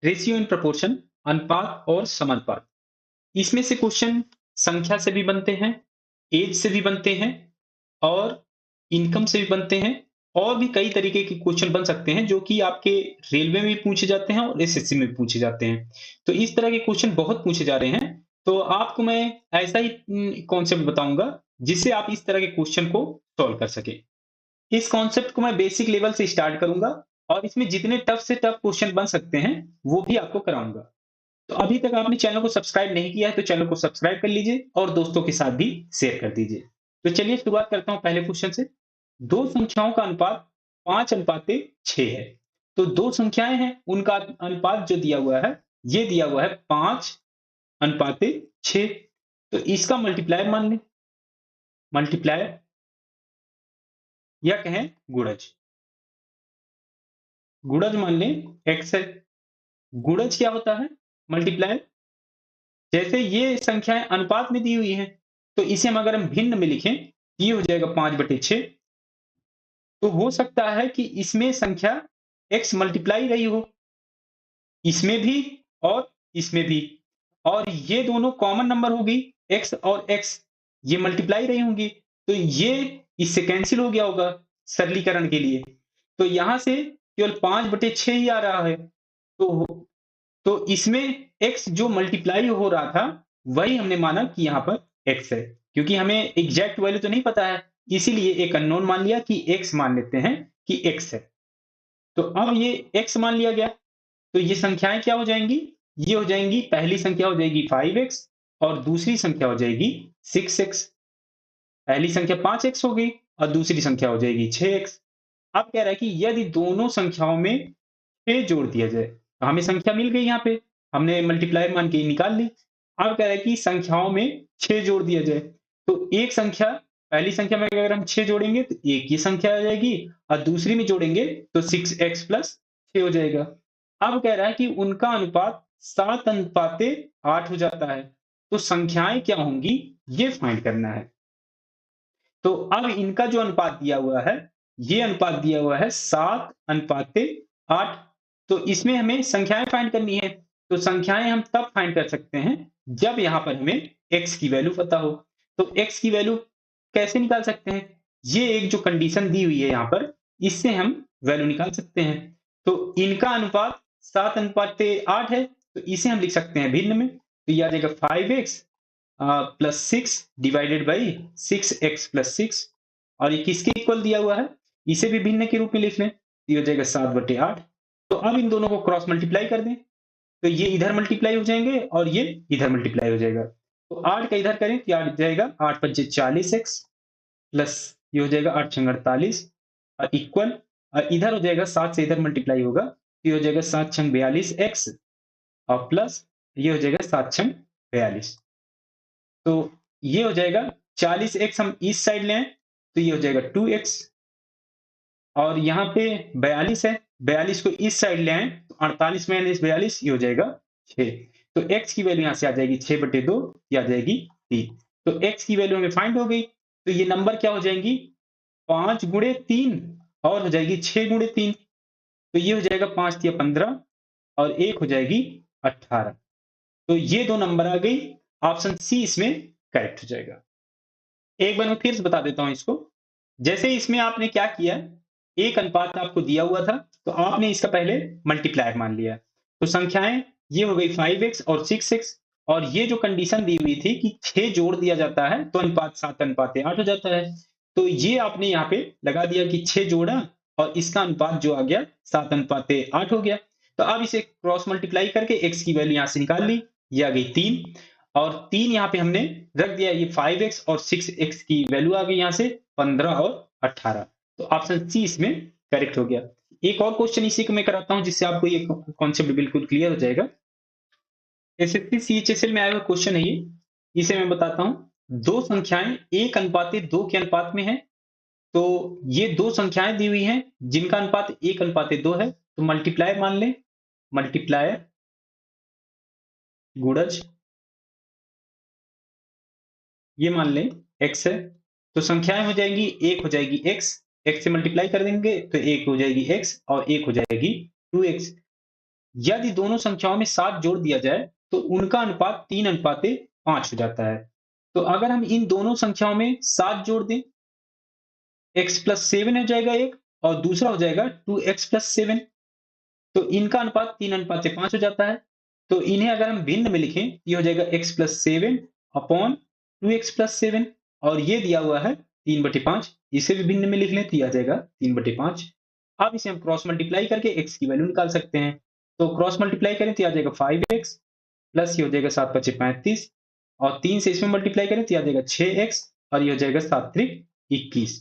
Ratio in proportion, अनुपात और समानुपात। इसमें से क्वेश्चन संख्या से भी बनते हैं, एज से भी बनते हैं और इनकम से भी बनते हैं और भी कई तरीके के क्वेश्चन बन सकते हैं जो कि आपके रेलवे में भी पूछे जाते हैं और एसएससी में भी पूछे जाते हैं। तो इस तरह के क्वेश्चन बहुत पूछे जा रहे हैं। तो आपको मैं ऐसा ही कॉन्सेप्ट बताऊंगा जिससे आप इस तरह के क्वेश्चन को सॉल्व कर सके। इस कॉन्सेप्ट को मैं बेसिक लेवल से स्टार्ट करूंगा और इसमें जितने टफ से टफ क्वेश्चन बन सकते हैं वो भी आपको कराऊंगा। तो अभी तक आपने चैनल को सब्सक्राइब नहीं किया है तो चैनल को सब्सक्राइब कर लीजिए और दोस्तों के साथ भी शेयर कर दीजिए। तो चलिए शुरुआत करता हूं पहले क्वेश्चन से। दो संख्याओं का अनुपात 5:6 है। तो दो संख्याएं हैं, उनका अनुपात जो दिया हुआ है, ये दिया हुआ है 5:6। तो इसका मल्टीप्लायर मान लें, मल्टीप्लायर या कहें गुणज। गुणज मान लें x है। गुणज क्या होता है? मल्टीप्लायर। जैसे ये संख्याएं अनुपात में दी हुई हैं, तो इसे हम अगर हम भिन्न में लिखें, ये हो जाएगा 5/6। तो हो सकता है कि इसमें संख्या x मल्टीप्लाई रही हो, इसमें भी और इसमें भी, और ये दोनों कॉमन नंबर होगी, x और x ये मल्टीप्लाई रही होंगी, तो ये इससे कैंसिल हो गया होगा सरलीकरण के लिए। तो यहां से केवल 5/6 ही आ रहा है। तो इसमें x जो मल्टीप्लाई हो रहा था वही हमने माना कि यहाँ पर x है, क्योंकि हमें एग्जैक्ट वैल्यू तो नहीं पता है, इसीलिए एक अननोन मान लिया कि x मान लेते हैं कि x है। तो अब ये x मान लिया गया, तो ये संख्याएं क्या हो जाएंगी? ये हो जाएंगी, पहली संख्या हो जाएगी 5x और दूसरी संख्या हो जाएगी 6x। पहली संख्या 5x हो गई और दूसरी संख्या हो जाएगी 6x। अब कह रहा है कि यदि दोनों संख्याओं में 6 जोड़ दिया जाए, तो हमें संख्या मिल गई, यहाँ पे हमने मल्टीप्लाई मान के निकाल ली। अब कह रहा है कि संख्याओं में 6 जोड़ दिया जाए, तो एक संख्या, पहली संख्या में अगर हम 6 जोड़ेंगे तो एक ही संख्या आ जाएगी और दूसरी में जोड़ेंगे तो 6x प्लस 6 हो जाएगा। अब कह रहा है कि उनका अनुपात 7:8 हो जाता है। तो संख्याएं क्या होंगी ये फाइंड करना है। तो अब इनका जो अनुपात दिया हुआ है, ये अनुपात दिया हुआ है 7:8। तो इसमें हमें संख्याएं फाइंड करनी है। तो संख्याएं हम तब फाइंड कर सकते हैं जब यहां पर हमें x की वैल्यू पता हो। तो x की वैल्यू कैसे निकाल सकते हैं? ये एक जो कंडीशन दी हुई है यहां पर, इससे हम वैल्यू निकाल सकते हैं। तो इनका अनुपात 7:8 है, तो इसे हम लिख सकते हैं भिन्न में। तो ये आ जाएगा 5x plus 6 divided by 6x plus 6। और ये किसके इक्वल दिया हुआ है? इसे भी भिन्न के रूप में लिख लें, ये हो जाएगा 7/8। तो अब इन दोनों को क्रॉस मल्टीप्लाई कर दें, तो ये इधर मल्टीप्लाई हो जाएंगे और ये इधर मल्टीप्लाई हो जाएगा। तो 8 का इधर करें तो आ जाएगा 8×5 40x प्लस ये हो जाएगा 8×48 और इक्वल, और इधर हो जाएगा 7 से इधर मल्टीप्लाई होगा तो ये हो जाएगा 7×42x और प्लस ये हो जाएगा 7×42। तो ये हो जाएगा 40x हम इस साइड ले आए तो ये हो जाएगा 2x, और यहाँ पे 42 है, 42 को इस साइड ले आए तो 48 माइनस 42 ये हो जाएगा 6। तो x की वैल्यू यहाँ से आ जाएगी 6/2, ये आ जाएगी 3। तो x की वैल्यू हमें फाइंड हो गई। तो ये नंबर क्या हो जाएंगी? 5×3 और हो जाएगी 6×3। तो ये हो जाएगा 5×15 और एक हो जाएगी 18। तो ये दो नंबर आ गई, ऑप्शन सी इसमें करेक्ट हो जाएगा। एक बार मैं फिर से बता देता हूं इसको। जैसे इसमें आपने क्या किया, एक अनुपात आपको दिया हुआ था तो आपने इसका पहले मल्टीप्लायर मान लिया। तो संख्याएं ये हो गई 5x और 6x, और ये जो कंडीशन दी हुई थी कि 6 जोड़ दिया जाता है तो अनुपात 7:8 हो जाता है। तो ये आपने यहाँ पे लगा दिया कि 6 जोड़ा और इसका अनुपात जो आ गया 7:8 हो गया। तो अब इसे क्रॉस मल्टीप्लाई करके x की वैल्यू यहाँ से निकाल ली, ये आ गई 3, और 3 यहाँ पे हमने रख दिया, ये 5x और 6x की वैल्यू आ गई यहाँ से 15 और 18। तो ऑप्शन सी इसमें करेक्ट हो गया। एक और क्वेश्चन इसी को मैं कराता हूं जिससे आपको ये कॉन्सेप्ट बिल्कुल क्लियर हो जाएगा। एसएससी सीएचएसएल में आया हुआ क्वेश्चन है ये, इसे मैं बताता हूं। दो संख्याएं 1:2 के अनुपात में है। तो ये दो संख्याएं दी हुई हैं जिनका अनुपात 1:2 है। तो मल्टीप्लायर मान लें, मल्टीप्लायर गुणज ये मान लें x है। तो संख्याएं हो जाएंगी, एक हो जाएगी x से मल्टीप्लाई कर देंगे तो एक हो जाएगी x और एक हो जाएगी 2x। यदि दोनों संख्याओं में 7 जोड़ दिया जाए तो उनका अनुपात 3:5 हो जाता है। तो अगर हम इन दोनों संख्याओं में 7 जोड़ दें, x प्लस 7 हो जाएगा एक, और दूसरा हो जाएगा 2x प्लस 7। तो इनका अनुपात 3:5 हो जाता है। तो इन्हें अगर हम भिन्न में लिखें, ये हो जाएगा x plus 7 upon 2x plus 7, और ये दिया हुआ है 3/5। इसे भी भिन्न में लिख लें तो ये आ जाएगा 3/5। अब इसे हम क्रॉस मल्टीप्लाई करके x की वैल्यू निकाल सकते हैं। तो क्रॉस मल्टीप्लाई करें तो ये आ जाएगा 5x, प्लस ये हो जाएगा 7×5 = 35, और 3 से इसमें मल्टीप्लाई करें तो ये आ जाएगा 6x, और ये हो जाएगा 7×3 = 21।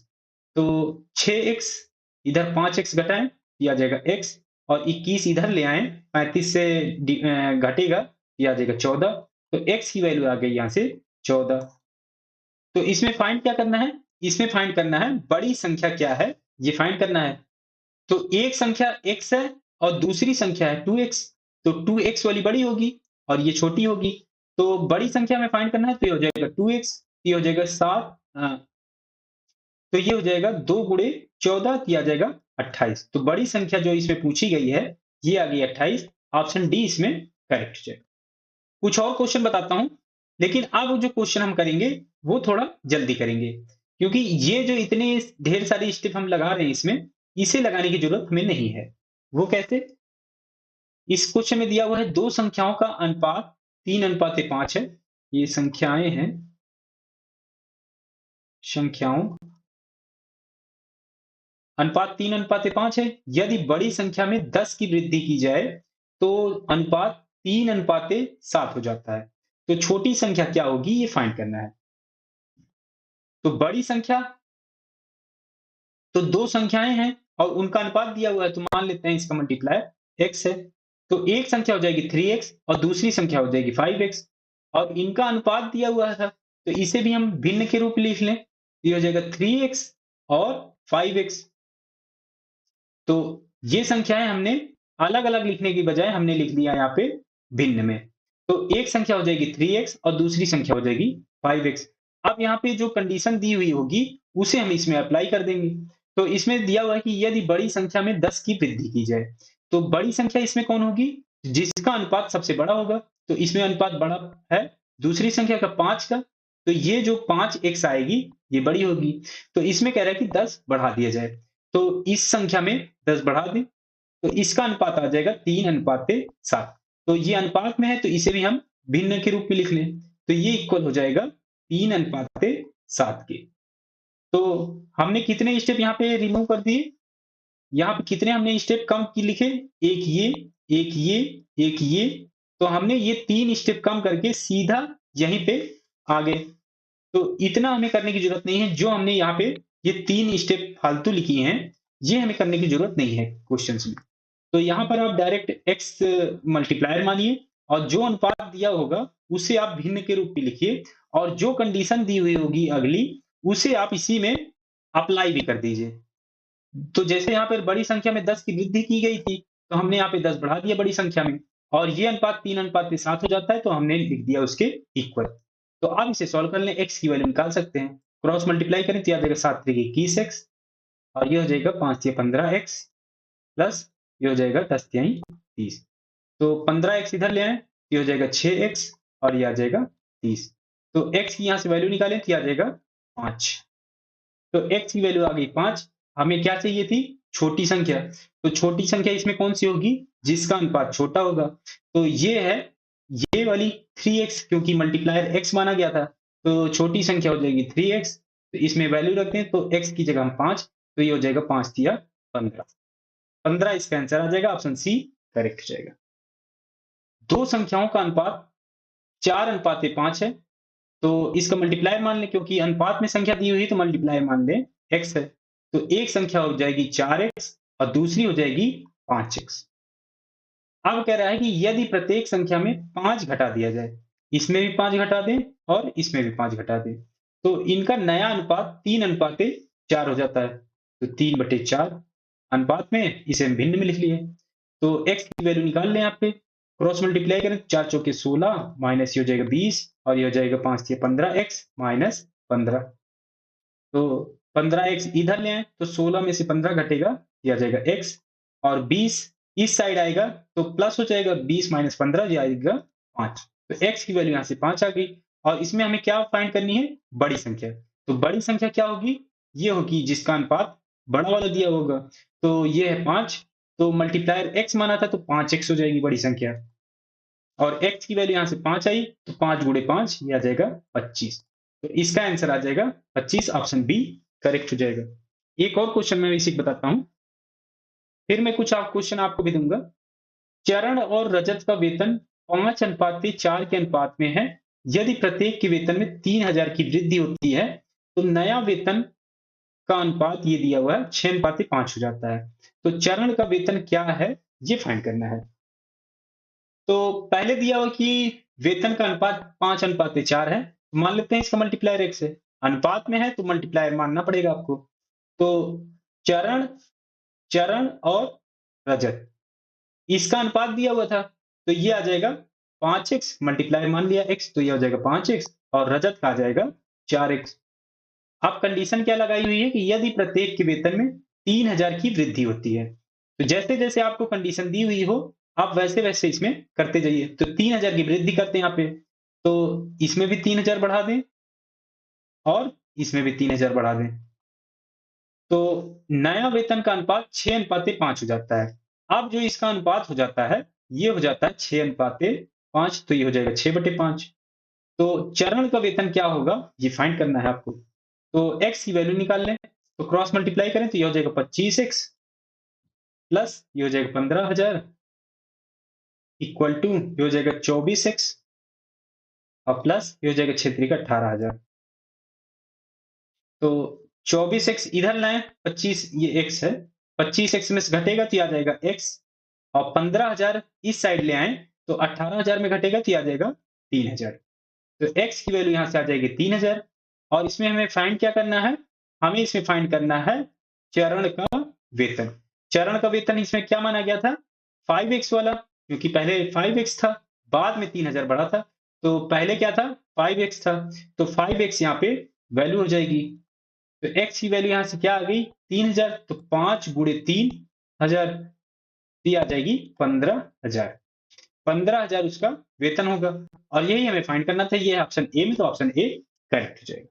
तो 6x इधर 5x घटाएं, ये आ जाएगा x, और 21 इधर ले आए, 35 से घटेगा, ये आ जाएगा 14। तो x की वैल्यू आ गई यहाँ से 14। तो इसमें फाइंड क्या करना है? इसमें फाइंड करना है बड़ी संख्या क्या है, ये फाइंड करना है। तो एक संख्या x है और दूसरी संख्या है 2x, तो 2x वाली बड़ी होगी और ये छोटी होगी। तो बड़ी संख्या में फाइंड करना है तो ये हो जाएगा 2x, ये हो जाएगा 7, तो ये हो जाएगा 2 गुणे 14, ये आ जाएगा 28। तो बड़ी संख्या जो इसमें पूछी गई है, ये आ गई 28। ऑप्शन डी इसमें करेक्ट हो जाएगा। कुछ और क्वेश्चन बताता हूं, लेकिन अब जो क्वेश्चन हम करेंगे वो थोड़ा जल्दी करेंगे, क्योंकि ये जो इतने ढेर सारी स्टेप हम लगा रहे हैं इसमें, इसे लगाने की जरूरत हमें नहीं है। वो कैसे? इस क्वेश्चन में दिया हुआ है दो संख्याओं का अनुपात 3:5 है। ये संख्याएं हैं, संख्याओं अनुपात 3:5 है। यदि बड़ी संख्या में 10 की वृद्धि की जाए तो अनुपात 3:7 हो जाता है। तो छोटी संख्या क्या होगी, ये फाइंड करना है। तो बड़ी संख्या, तो दो संख्याएं हैं और उनका अनुपात दिया हुआ है, तो मान लेते हैं इसका मल्टीप्लायर x है। तो एक संख्या हो जाएगी 3x और दूसरी संख्या हो जाएगी 5x, और इनका अनुपात दिया हुआ था, तो इसे भी हम भिन्न के रूप में लिख लें। ये हो जाएगा 3x और 5x। तो ये संख्याएं हमने अलग-अलग लिखने की बजाय हमने लिख दिया यहाँ पे भिन्न में। तो एक संख्या हो जाएगी 3x और दूसरी संख्या हो जाएगी 5x। अब यहाँ पे जो कंडीशन दी हुई होगी उसे हम इसमें अप्लाई कर देंगे। तो इसमें दिया हुआ है कि यदि बड़ी संख्या में 10 की वृद्धि की जाए, तो बड़ी संख्या इसमें कौन होगी? जिसका अनुपात सबसे बड़ा होगा। तो इसमें अनुपात बड़ा है। दूसरी संख्या का 5 का, तो ये जो 5x आएगी ये बड़ी होगी। तो इसमें कह रहा है कि 10 बढ़ा दिया जाए। तो इस संख्या में 10 बढ़ा दें, तो इसका अनुपात आ जाएगा 3:7। तो ये अनुपात में है तो इसे भी हम भिन्न के रूप में लिख लें। तो ये इक्वल हो जाएगा 3:7 के। तो हमने कितने स्टेप यहाँ पे रिमूव कर दिए? यहाँ पे कितने हमने स्टेप कम की लिखे? एक ये, एक ये, एक ये। तो हमने ये 3 स्टेप कम करके सीधा यहीं पे आ गए। तो इतना हमें करने की जरूरत नहीं है। जो हमने यहाँ पे ये 3 स्टेप फालतू लिखी हैं, ये हमें करने की जरूरत नहीं है क्वेश्चंस में। तो यहाँ पर आप डायरेक्ट x मल्टीप्लायर मानिए, और जो अनुपात दिया होगा उसे आप भिन्न के रूप में लिखिए, और जो कंडीशन दी हुई होगी अगली, उसे आप इसी में अप्लाई भी कर दीजिए। तो जैसे यहाँ पर बड़ी संख्या में 10 की वृद्धि की गई थी, तो हमने यहाँ पे 10 बढ़ा दिया बड़ी संख्या में, और ये अनुपात 3:7 हो जाता है, तो हमने लिख दिया उसके इक्वल। तो अब इसे सॉल्व कर लें, x की वैल्यू निकाल सकते हैं। क्रॉस मल्टीप्लाई करें तो ये आ जाएगा 7×3 = 21x, और ये हो जाएगा 5×3 = 15x, प्लस ये हो जाएगा 10×3 = 30। तो 15x इधर ले आए, ये हो जाएगा 6x, और ये आ जाएगा 30। तो x की यहाँ से वैल्यू निकालें तो ये आ जाएगा 5। तो x की वैल्यू आ गई 5। हमें क्या चाहिए थी? छोटी संख्या। तो छोटी संख्या इसमें कौन सी होगी? जिसका अनुपात छोटा होगा। तो ये है, ये वाली 3x, क्योंकि मल्टीप्लायर x माना गया था, तो छोटी संख्या हो जाएगी 3x। तो इसमें वैल्यू रखते हैं, तो x की जगह हम 5, तो ये हो जाएगा 5×3 = 15। 15 इसका आंसर आ जाएगा, ऑप्शन सी करेक्ट हो जाएगा। दो संख्याओं का अनुपात 4:5 है, तो इसका मल्टीप्लायर मान लें, क्योंकि अनुपात में संख्या दी हुई है तो मल्टीप्लायर मान लें, x है। तो एक संख्या हो जाएगी 4x और दूसरी हो जाएगी 5x। अब कह रहा है कि यदि प्रत्येक संख्या में 5 घटा दिया जाए, इसमें भी 5 घटा दें और इसमें भी 5 घटा दें, तो इनका नया अनुपात 3:4 हो जाता है। तो 3/4 अनुपात में इसे हम भिन्न में लिख लिए। तो x की वैल्यू निकाल लें यहाँ पे, क्रॉस मल्टीप्लाई करें, 4 चौके 16 माइनस ये हो जाएगा 20, और ये हो जाएगा 5×15x - 15। तो 15x इधर ले आए तो 16 में से 15 घटेगा, ये आ जाएगा x, और 20 इस साइड आएगा तो प्लस हो जाएगा 20 माइनस 15 जो आएगा 5। तो x की वैल्यू यहाँ से 5 आ गई और इसमें हमें क्या फाइंड करनी है? बड़ी संख्या। तो बड़ी संख्या क्या होगी? ये होगी जिसका अनुपात बड़ा वाला दिया होगा। तो ये है 5, तो मल्टीप्लायर x माना था तो 5x हो जाएगी बड़ी संख्या और x की वैल्यू यहाँ से 5 आई तो 5 गुणे 5 ये आ जाएगा 25। तो इसका आंसर आ जाएगा 25, ऑप्शन बी करेक्ट हो जाएगा। एक और क्वेश्चन मैं इसी बताता हूँ, फिर मैं कुछ क्वेश्चन आपको भी दूंगा। चरण और रजत का वेतन 5:4 के अनुपात में है। यदि प्रत्येक के वेतन में 3000 की वृद्धि होती है तो नया वेतन का अनुपात ये दिया हुआ है 6:5 हो जाता है। तो चरण का वेतन क्या है ये फाइंड करना है। तो पहले दिया हुआ कि वेतन का अनुपात 5:4 है, मान लेते हैं इसका मल्टीप्लायर x है। अनुपात में है तो मल्टीप्लायर मानना पड़ेगा आपको। तो चरण चरण और रजत इसका अनुपात दिया हुआ था तो ये आ जाएगा 5x, मल्टीप्लाई मान लिया x तो ये हो जाएगा 5x और रजत का आ जाएगा 4x। अब कंडीशन क्या लगाई हुई है कि यदि प्रत्येक के वेतन में 3000 की वृद्धि होती है। तो जैसे जैसे आपको कंडीशन दी हुई हो आप वैसे वैसे इसमें करते जाइए। तो 3000 की वृद्धि करते हैं यहाँ पे, तो इसमें भी 3000 बढ़ा दें और इसमें भी 3000 बढ़ा दें, तो नया वेतन का अनुपात 6:5 हो जाता है। अब जो इसका अनुपात हो जाता है ये हो जाता है 6:5, तो ये हो जाएगा 6/5। तो चरण का वेतन क्या होगा ये फाइंड करना है आपको। तो x की वैल्यू निकाल लें, तो क्रॉस मल्टीप्लाई करें तो ये हो जाएगा 25x प्लस ये हो जाएगा 15,000 इक्वल टू ये हो जाएगा 24x और प्लस ये हो जाएगा 6 का 18,000। तो 24x इधर लाएं, 25 ये x है, 25x में से घटेगा तो ये आ जाएगा x और 15,000 इस साइड ले आए तो 18,000 में घटेगा तो ये आ जाएगा 3,000। तो x की वैल्यू यहाँ से आ जाएगी 3,000 और इसमें हमें फाइंड क्या करना है? हमें इसमें फाइंड करना है चरण का वेतन। चरण का वेतन इसमें क्या माना गया था? 5x वाला, क्योंकि पहले 5x था बाद में 3,000 बढ़ा था। तो पहले क्या था? 5x था, तो 5x यहाँ पे वैल्यू हो जाएगी। तो x की वैल्यू यहाँ से क्या आ गई? 3,000, तो 5 गुणे 3,000 ये आ जाएगी 15,000। 15,000 उसका वेतन होगा और यही हमें फाइंड करना था। ये ऑप्शन ए में, तो ऑप्शन ए करेक्ट हो जाएगा।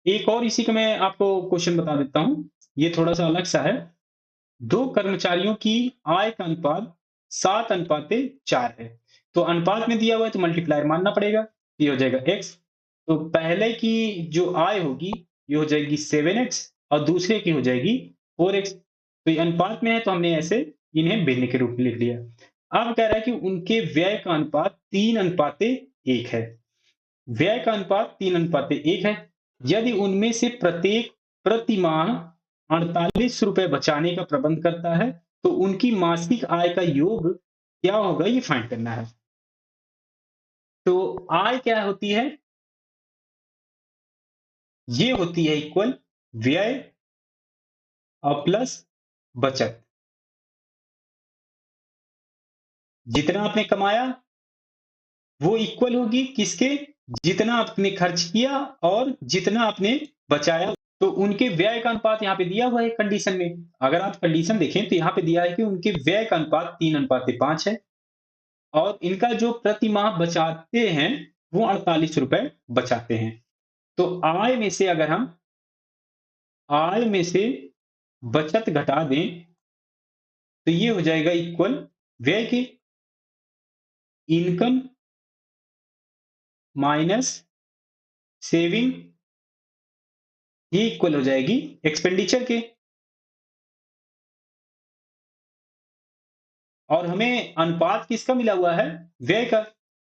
एक और इसी का मैं आपको क्वेश्चन बता देता हूं, ये थोड़ा सा अलग सा है। दो कर्मचारियों की आय का अनुपात 7:4 है। तो अनुपात में दिया हुआ है तो मल्टीप्लायर मानना पड़ेगा, ये हो जाएगा x। तो पहले की जो आय होगी ये हो जाएगी 7x और दूसरे की हो जाएगी 4x। तो ये अनुपात में है तो हमने ऐसे इन्हें भिन्न के रूप में लिख लिया। अब कह रहा है कि उनके व्यय का अनुपात 3:1 है। व्यय का अनुपात 3:1 है। यदि उनमें से प्रत्येक प्रति माह 48 रुपए बचाने का प्रबंध करता है तो उनकी मासिक आय का योग क्या होगा ये फाइंड करना है। तो आय क्या होती है? ये होती है इक्वल व्यय और प्लस बचत। जितना आपने कमाया वो इक्वल होगी किसके? जितना आपने खर्च किया और जितना आपने बचाया। तो उनके व्यय का अनुपात यहाँ पे दिया हुआ है कंडीशन में। अगर आप कंडीशन देखें तो यहाँ पे दिया है कि उनके व्यय का अनुपात 3:5 है और इनका जो प्रति माह बचाते हैं वो 48 रुपए बचाते हैं। तो आय में से बचत घटा दें तो ये हो जाएगा इक्वल व्यय के, इनकम माइनस सेविंग, ये इक्वल हो जाएगी एक्सपेंडिचर के। और हमें अनुपात किसका मिला हुआ है? व्यय का।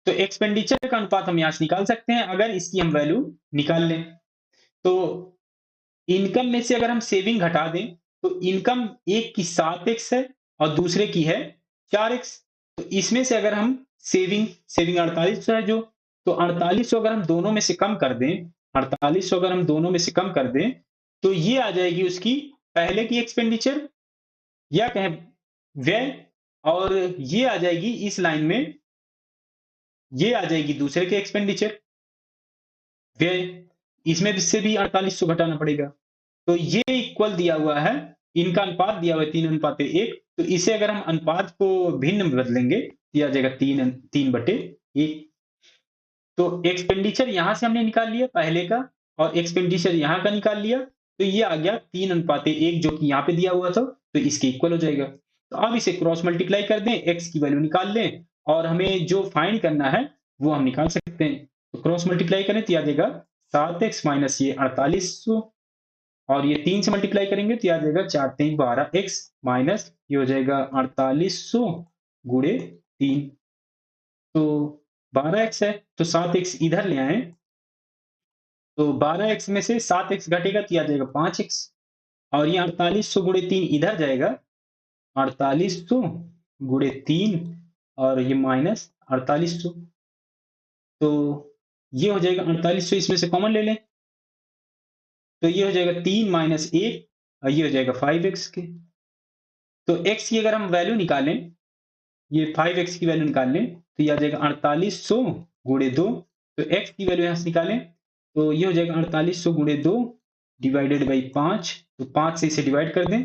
तो एक्सपेंडिचर का अनुपात हम यहां से निकाल सकते हैं अगर इसकी हम वैल्यू निकाल लें। तो इनकम में से अगर हम सेविंग घटा दें तो इनकम एक की 7x है और दूसरे की है 4x। तो इसमें से अगर हम सेविंग सेविंग 4800 है जो, तो 4800 अगर हम दोनों में से कम कर दें, 4800 अगर हम दोनों में से कम कर दें तो ये आ जाएगी उसकी पहले की एक्सपेंडिचर या कहें व्यय, और ये आ जाएगी इस लाइन में, ये आ जाएगी दूसरे के एक्सपेंडिचर व्यय। इसमें से भी 4800 घटाना पड़ेगा। तो ये इक्वल दिया हुआ है इनका अनुपात दिया हुआ है 3:1, तो इसे अगर हम अनुपात को भिन्न में बदलेंगे तो ये आ जाएगा 3:1। तो एक्सपेंडिचर यहां से हमने निकाल लिया पहले का, और एक्सपेंडिचर यहाँ का निकाल लिया, तो ये आ गया 3:1 जो कि यहाँ पे दिया हुआ था, तो इसके इक्वल हो जाएगा। तो अब इसे क्रॉस मल्टीप्लाई कर दें, एक्स की वैल्यू निकाल लें, और हमें जो फाइंड करना है वो हम निकाल सकते हैं। तो क्रॉस मल्टीप्लाई करें तो आ जाएगा 7x माइनस ये 4800, और ये 3 से मल्टीप्लाई करेंगे तो आ जाएगा 4 3 12x माइनस ये हो जाएगा 4800 गुणे 3, तो 12x है, तो 7x इधर ले आए, तो 12x में से 7x घटेगा तो आ जाएगा 5x, और ये 4800 गुणे 3 इधर जाएगा, 4800 गुणे 3, और ये माइनस 4800, तो ये हो जाएगा 4800, इसमें से कॉमन ले लें, तो ये हो जाएगा 3 माइनस 1, और ये हो जाएगा 5x के। तो x की अगर हम वैल्यू निकालें, ये 5x की वैल्यू निकाल लें, तो ये आ जाएगा 4800 गुणे 2, तो x की वैल्यू यहाँ से निकालें, तो ये हो जाएगा 4800 गुणे 2 डिवाइडेड बाई 5, तो 5 से इसे डिवाइड कर दें,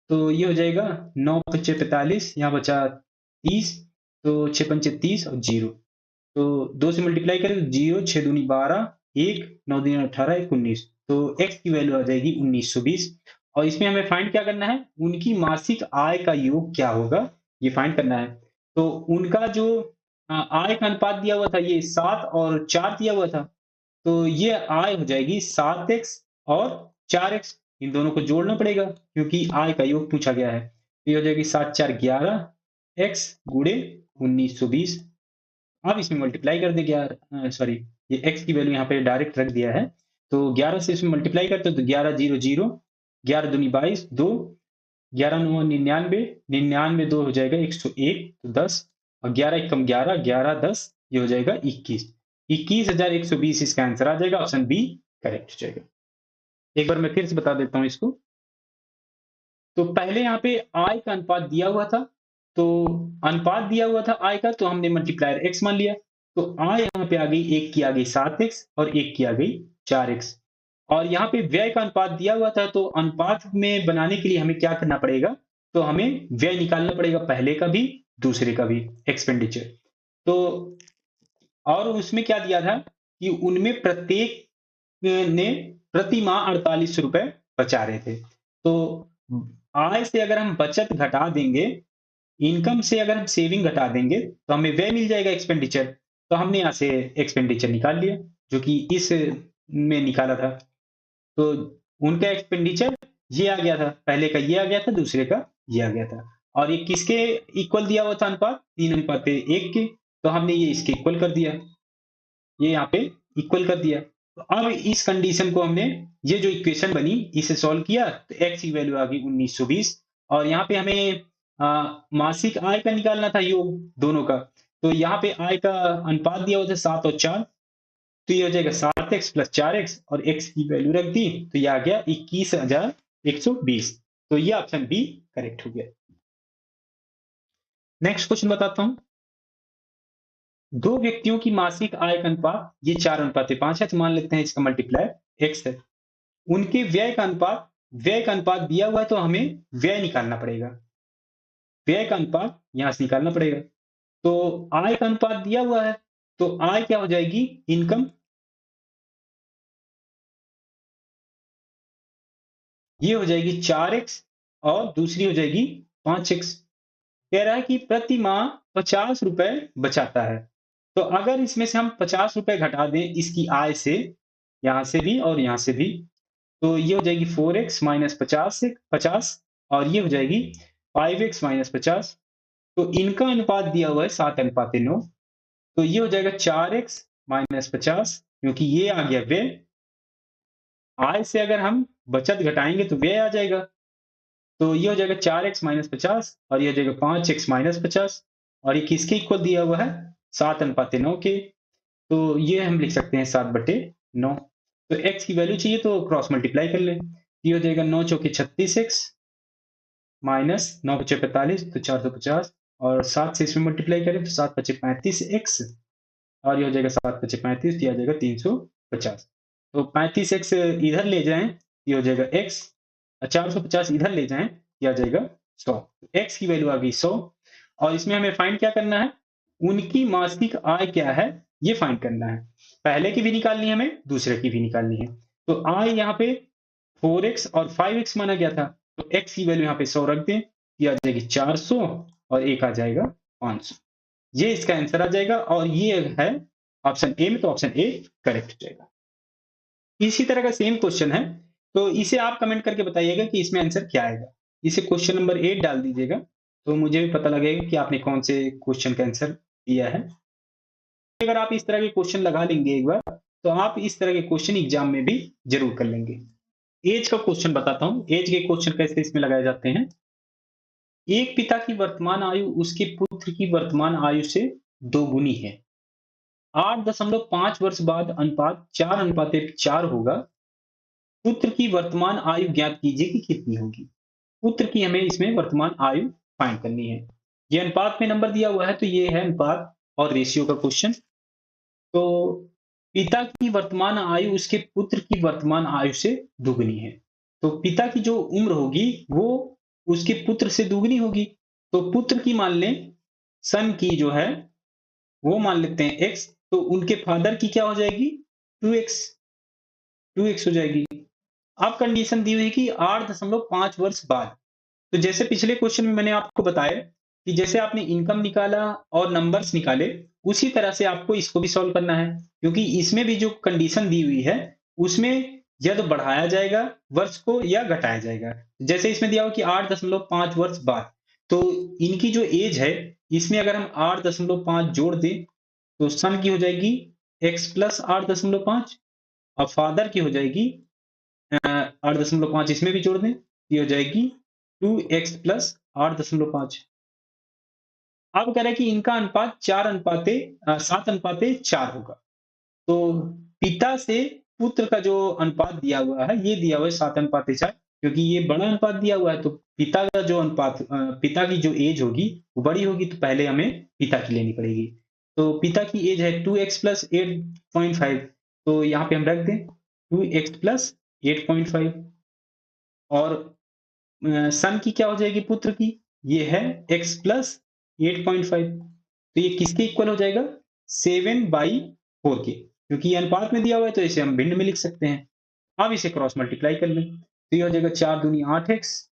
तो ये हो जाएगा 9 5 45, यहाँ बचा 30, तो 6 5 30 और 0, तो 2 से मल्टीप्लाई करें तो 0 6 दूनी 12, 1 9 दूनी 18 1 19, तो x की वैल्यू आ जाएगी 1920। और इसमें हमें फाइंड क्या करना है, उनकी मासिक आय का योग क्या होगा, ये फाइंड करना है। तो उनका जो आय का अनुपात दिया हुआ था ये 7 और 4 दिया हुआ था, तो ये आय हो जाएगी 7x और 4x, इन दोनों को जोड़ना पड़ेगा क्योंकि आय का योग पूछा गया है। तो ये हो जाएगी 7 4 11 x गुणे 1920। अब इसमें मल्टीप्लाई कर दें, सॉरी, ये x की वैल्यू यहाँ पे डायरेक्ट रख दिया है, तो 11 से इसमें मल्टीप्लाई करते हैं तो 11 0 0, 11 दूनी 22 2, 11 9 99, 99 2 हो जाएगा 101, तो 10, और 11 1 11, 11 10, ये हो जाएगा 21, 21,120 इसका आंसर आ जाएगा, ऑप्शन बी करेक्ट हो जाएगा। एक बार मैं फिर से बता देता हूँ इसको। तो पहले यहाँ पे आय का अनुपात दिया हुआ था, तो अनुपात दिया हुआ था आय का, तो हमने मल्टीप्लायर x मान लिया, तो आय यहाँ पे आ गई, एक की आ गई 7x और एक की आ गई 4x, और यहाँ पे व्यय का अनुपात दिया हुआ था, तो अनुपात में बनाने के लिए हमें क्या करना पड़ेगा, तो हमें व्यय निकालना पड़ेगा, पहले का भी दूसरे का भी एक्सपेंडिचर। तो और उसमें क्या दिया था कि उनमें प्रत्येक ने प्रति माह 48 रुपए बचा रहे थे। तो आय से अगर हम बचत घटा देंगे, इनकम से अगर हम सेविंग घटा देंगे, तो हमें व्यय मिल जाएगा एक्सपेंडिचर। तो हमने यहाँ से एक्सपेंडिचर निकाल लिया, जो कि इस में निकाला था। तो उनका एक्सपेंडिचर ये आ गया था, पहले का ये आ गया था, दूसरे का ये आ गया था, और ये किसके इक्वल दिया हुआ था अनुपात, 3:1 के, तो हमने ये इसके इक्वल कर दिया, ये यहाँ पे इक्वल कर दिया। तो अब इस कंडीशन को हमने, ये जो इक्वेशन बनी इसे सॉल्व किया, तो x की वैल्यू आ गई 1920, और यहाँ पे हमें मासिक आय का निकालना था योग दोनों का, तो यहाँ पे आय का अनुपात दिया हुआ था 7 और 4, तो ये हो जाएगा 7x प्लस 4x, और x की वैल्यू रख दी, तो ये आ गया 21,120, तो ये ऑप्शन बी करेक्ट हो गया। नेक्स्ट क्वेश्चन बताता हूं। दो व्यक्तियों की मासिक आय का अनुपात ये 4:5 है, तो मान लेते हैं इसका मल्टीप्लायर x है। उनके व्यय का अनुपात दिया हुआ है, तो हमें व्यय निकालना पड़ेगा, व्यय का अनुपात यहां से निकालना पड़ेगा। तो आय का अनुपात दिया हुआ है, तो आय क्या हो जाएगी, इनकम, ये हो जाएगी 4x, और दूसरी हो जाएगी 5x। कह रहा है कि प्रति माह 50 रुपए बचाता है, तो अगर इसमें से हम 50 रुपए घटा दें इसकी आय से, यहां से भी और यहां से भी, तो ये हो जाएगी 4x माइनस 50, और ये हो जाएगी 5x माइनस 50। तो इनका अनुपात दिया हुआ है 7:9, तो ये हो जाएगा 4x माइनस 50, क्योंकि ये आ गया व्यय, आय से अगर हम बचत घटाएंगे तो व्यय आ जाएगा, तो ये हो जाएगा 4x माइनस 50, और ये हो जाएगा 5x माइनस 50, और ये किसके इक्वल दिया हुआ है, 7:9 के, तो ये हम लिख सकते हैं 7/9। तो x की वैल्यू चाहिए तो क्रॉस मल्टीप्लाई कर लें, ये हो जाएगा 9 चौके 36x माइनस 9 5 45, तो 450, और 7 से इसमें मल्टीप्लाई करें तो 7 5 35x, और ये हो जाएगा 7 5 35, ये आ जाएगा 350। तो 35x इधर ले जाएं, ये हो जाएगा x, 450 इधर ले जाएं ये आ जाएगा 100। x की वैल्यू आ गई 100 और इसमें हमें फाइंड क्या करना है, उनकी मासिक आय क्या है ये फाइंड करना है। पहले की भी निकालनी है हमें, दूसरे की भी निकालनी है। तो आय यहाँ पे 4x और 5x माना गया था, तो x की वैल्यू यहाँ पे 100 रख दें, ये आ जाएगी 400 और एक आ जाएगा 500। ये इसका आंसर आ जाएगा और ये है ऑप्शन ए में, तो ऑप्शन ए करेक्ट हो जाएगा। इसी तरह का सेम क्वेश्चन है, तो इसे आप कमेंट करके बताइएगा कि इसमें आंसर क्या आएगा। इसे क्वेश्चन नंबर 8 डाल दीजिएगा, तो मुझे भी पता लगेगा कि आपने कौन से क्वेश्चन का आंसर दिया है। अगर आप इस तरह के क्वेश्चन लगा लेंगे एक बार, तो आप इस तरह के क्वेश्चन एग्जाम में भी जरूर कर लेंगे। एज का क्वेश्चन बताता हूँ, एज के क्वेश्चन कैसे इसमें लगाए जाते हैं। एक पिता की वर्तमान आयु उसके पुत्र की वर्तमान आयु से दोगुनी है। 8.5 वर्ष बाद अनुपात 4:4 होगा। पुत्र की वर्तमान आयु ज्ञात कीजिए कि कितनी होगी। पुत्र की हमें इसमें वर्तमान आयु फाइंड करनी है। ये अनुपात में नंबर दिया हुआ है, तो ये है अनुपात और रेशियो का क्वेश्चन। तो पिता की वर्तमान आयु उसके पुत्र की वर्तमान आयु से दुगनी है। तो पिता की जो उम्र होगी वो उसके पुत्र से दुगनी होगी। तो पुत्र की मान लें, सन की जो है वो मान लेते हैं x, तो उनके फादर की क्या हो जाएगी 2x, 2x हो जाएगी। अब कंडीशन दी हुई है कि 8.5 वर्ष बाद। तो जैसे पिछले क्वेश्चन में मैंने आपको बताया कि जैसे आपने इनकम निकाला और नंबर्स निकाले, उसी तरह से आपको इसको भी सॉल्व करना है, क्योंकि इसमें भी जो कंडीशन दी हुई है उसमें या तो बढ़ाया जाएगा वर्ष को या घटाया जाएगा। जैसे इसमें दिया हो कि 8.5 वर्ष बाद, तो इनकी जो एज है इसमें अगर हम 8.5 जोड़ दें तो सन की हो जाएगी x प्लस 8.5 और फादर की हो जाएगी 8.5 इसमें भी जोड़ दें, ये हो जाएगी 2x प्लस 8.5। अब कह रहा है कि इनका अनुपात 7:4 होगा। तो पिता से पुत्र का जो अनुपात दिया हुआ है, ये दिया हुआ है 7:4, क्योंकि ये बड़ा अनुपात दिया हुआ है। तो पिता का जो अनुपात पिता की जो एज होगी वो बड़ी होगी, तो पहले हमें पिता की लेनी पड़ेगी। तो पिता की एज है 2x प्लस 8.5, तो यहाँ पे हम रख दें 2x प्लस 8.5 और सन की क्या हो जाएगी पुत्र की, ये है x प्लस 8.5, तो ये किसके इक्वल हो जाएगा 7/4 के, क्योंकि ये अनुपात में दिया हुआ है तो इसे हम भिन्न में लिख सकते हैं। अब इसे क्रॉस मल्टीप्लाई कर लें, तो ये हो जाएगा 4 दूनी 8x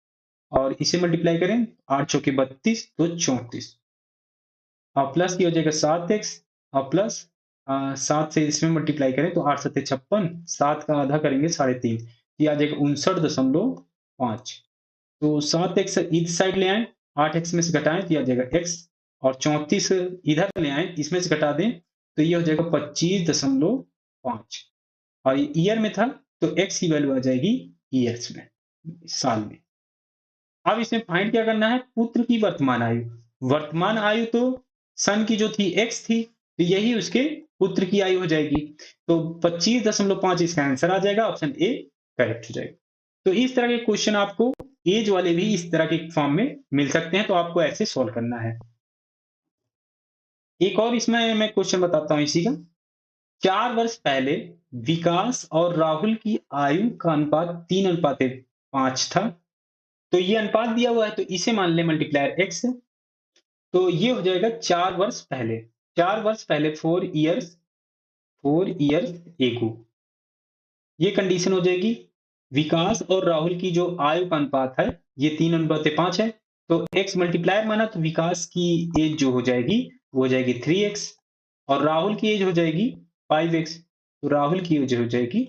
और इसे मल्टीप्लाई करें 8 चौके 32 तो 34 और प्लस ये हो जाएगा 7x और प्लस 7 से इसमें मल्टीप्लाई करें तो 8 7 56, 7 का आधा करेंगे 3.5, ये आ जाएगा 59.5। तो 7x इस साइड ले आए, 8x में से घटाएं तो ये आ जाएगा x और 34 इधर ले आए, इसमें से घटा दें तो ये हो जाएगा 25.5 और ईयर में था तो x की वैल्यू आ जाएगी ईयर्स में, साल में। अब इसमें फाइंड क्या करना है, पुत्र की वर्तमान आयु। वर्तमान आयु तो सन की जो थी x थी, तो यही उसके पुत्र की आयु हो जाएगी। तो 25.5 इसका आंसर आ जाएगा, ऑप्शन ए करेक्ट हो जाएगा। तो इस तरह के क्वेश्चन आपको एज वाले भी इस तरह के फॉर्म में मिल सकते हैं, तो आपको ऐसे सॉल्व करना है। एक और इसमें मैं क्वेश्चन बताता हूं इसी का। 4 वर्ष पहले विकास और राहुल की आयु का अनुपात 3:5 था। तो ये अनुपात दिया हुआ है, तो इसे मान ले मल्टीप्लायर x है, तो ये हो जाएगा 4 वर्ष पहले। 4 वर्ष पहले 4 इयर्स एगो, ये कंडीशन हो जाएगी। विकास और राहुल की जो आयु का अनुपात है ये 3:5 है, तो x मल्टीप्लायर माना तो विकास की एज जो हो जाएगी वो हो जाएगी 3x और राहुल की एज हो जाएगी 5x, तो राहुल की एज हो जाएगी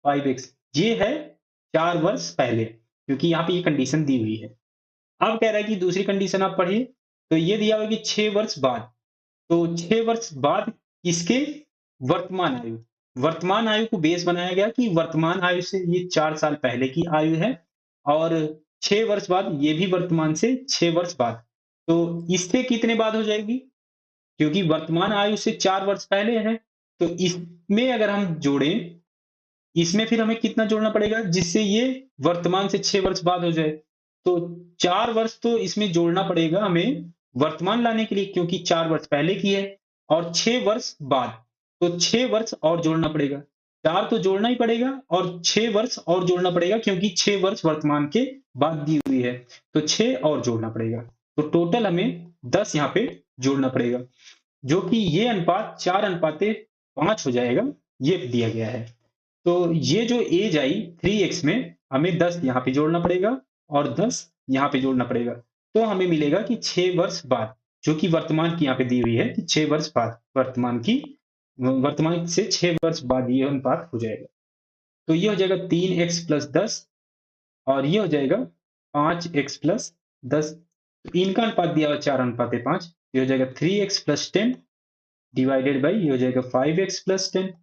5x। ये है 4 वर्ष पहले, क्योंकि यहाँ पे ये कंडीशन दी हुई है। अब कह रहा है कि दूसरी कंडीशन आप पढ़िए, तो ये दिया हुआ है कि 6 वर्ष बाद, तो 6 वर्ष बाद इसके वर्तमान आयु, वर्तमान आयु को बेस बनाया गया कि वर्तमान आयु से ये 4 साल पहले की आयु है और 6 वर्ष बाद ये भी वर्तमान से 6 वर्ष बाद, तो इससे कितने बाद हो जाएगी, क्योंकि वर्तमान आयु से 4 वर्ष पहले है, तो इसमें अगर हम जोड़ें, इसमें फिर हमें कितना जोड़ना पड़ेगा जिससे ये वर्तमान से 6 वर्ष बाद हो जाए। तो 4 वर्ष तो इसमें जोड़ना पड़ेगा हमें वर्तमान लाने के लिए, क्योंकि 4 वर्ष पहले की है और 6 वर्ष बाद, तो 6 वर्ष और जोड़ना पड़ेगा। 4 तो जोड़ना ही पड़ेगा और 6 वर्ष और जोड़ना पड़ेगा, क्योंकि 6 वर्ष वर्तमान के बात दी हुई है, तो 6 और जोड़ना पड़ेगा। तो टोटल हमें 10 यहाँ पे जोड़ना पड़ेगा, जो कि ये अनुपात 4:5 हो जाएगा, ये दिया गया है। तो ये जो एज आई 3x में हमें 10 यहाँ पे जोड़ना पड़ेगा और 10 यहाँ पे जोड़ना पड़ेगा। तो हमें मिलेगा कि 6 वर्ष बाद, जो कि वर्तमान की यहाँ पे दी हुई है कि 6 वर्ष बाद वर्तमान से 6 वर्ष बाद ये अनुपात हो जाएगा। तो ये हो जाएगा 3x + 10 और ये हो जाएगा 5x + 10। तो इनका अनुपात दिया हुआ 4:5, ये हो जाएगा 3x + 10 डिवाइडेड बाई ये हो जाएगा 5x + 10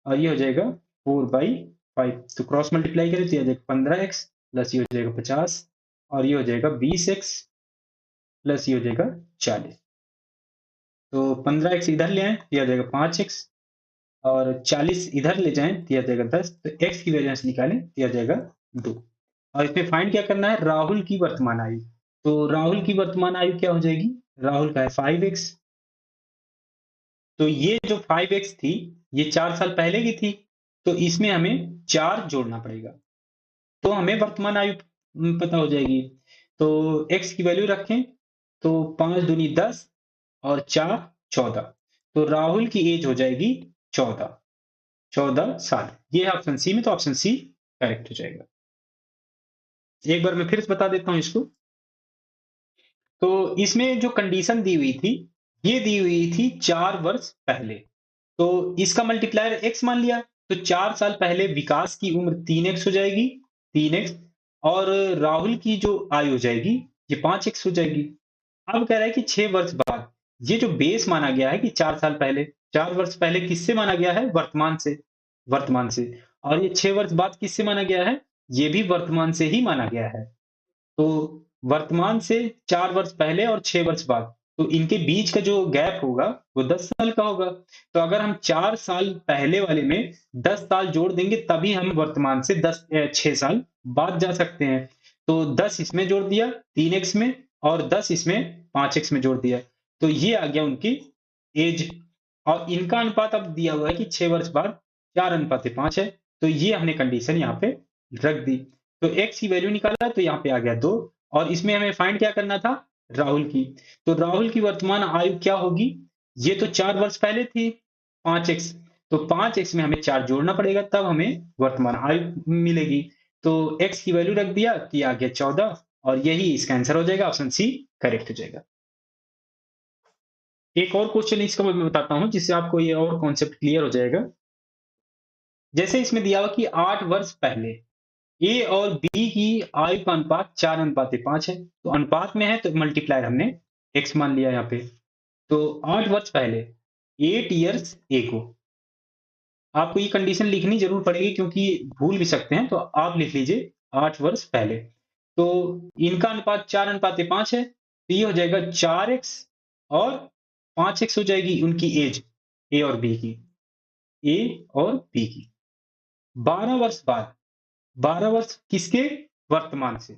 और ये हो जाएगा 4/5। तो क्रॉस मल्टीप्लाई करें तो ये हो जाएगा 15x प्लस ये हो जाएगा 50 और ये हो जाएगा 20x प्लस ये हो जाएगा 40। तो 15x इधर ले आए तो ये आ जाएगा 5x और 40 इधर ले जाएं तो ये आ जाएगा 10। तो x की वैल्यू निकालें तो ये आ जाएगा 2। और इसमें फाइंड क्या करना है, राहुल की वर्तमान आयु। तो राहुल की वर्तमान आयु क्या हो जाएगी, राहुल का है 5x। तो ये जो 5x थी ये 4 साल पहले की थी, तो इसमें हमें 4 जोड़ना पड़ेगा, तो हमें वर्तमान आयु पता हो जाएगी। तो x की वैल्यू रखें तो 5 दूनी 10 और 4 14। तो राहुल की एज हो जाएगी 14 साल। ये है ऑप्शन सी में, तो ऑप्शन सी करेक्ट हो जाएगा। एक बार मैं फिर से बता देता हूं इसको। तो इसमें जो कंडीशन दी हुई थी, ये दी हुई थी 4 वर्ष पहले। तो इसका मल्टीप्लायर x मान लिया, तो 4 साल पहले विकास की उम्र 3x हो जाएगी, 3x। और राहुल की जो आयु हो जाएगी ये 5x हो जाएगी। अब कह रहा है कि 6 वर्ष बाद, ये जो बेस माना गया है कि 4 साल पहले, 4 वर्ष पहले किससे माना गया है, वर्तमान से। और ये 6 वर्ष बाद किससे माना गया है, ये भी वर्तमान से ही माना गया है। तो वर्तमान से 4 वर्ष पहले और 6 वर्ष बाद, तो इनके बीच का जो गैप होगा वो 10 साल का होगा। तो अगर हम 4 साल पहले वाले में 10 साल जोड़ देंगे तभी हम वर्तमान से 6 साल बाद जा सकते हैं। तो 10 इसमें जोड़ दिया 3x में और 10 इसमें 5x में जोड़ दिया। तो ये आ गया उनकी एज। और इनका अनुपात अब दिया हुआ है कि 6 वर्ष बाद 4:5 है। तो ये हमने कंडीशन यहाँ पे रख दी। तो x की वैल्यू निकाला तो यहाँ पे आ गया 2 और इसमें हमें फाइंड क्या करना था, राहुल की। तो राहुल की वर्तमान आयु क्या होगी, ये तो 4 वर्ष पहले थी 5x। तो 5x में हमें 4 जोड़ना पड़ेगा तब हमें वर्तमान आयु मिलेगी। तो x की वैल्यू रख दिया कि आ गया 14 और यही इसका आंसर हो जाएगा, ऑप्शन सी करेक्ट हो जाएगा। एक और क्वेश्चन इसका मैं बताता हूं जिससे आपको ये और कॉन्सेप्ट क्लियर हो जाएगा। जैसे इसमें दिया हुआ कि 8 वर्ष पहले ए और बी की आयु का अनुपात 4:5 है। तो अनुपात में है तो मल्टीप्लायर हमने x मान लिया यहाँ पे। तो 8 वर्ष पहले 8 इयर्स एगो, आपको ये कंडीशन लिखनी जरूर पड़ेगी क्योंकि भूल भी सकते हैं, तो आप लिख लीजिए 8 वर्ष पहले। तो इनका अनुपात 4:5 है, तो ये हो जाएगा 4x और 5x हो जाएगी उनकी एज, ए और बी की, ए और बी की। 12 वर्ष बाद, 12 वर्ष किसके, वर्तमान से,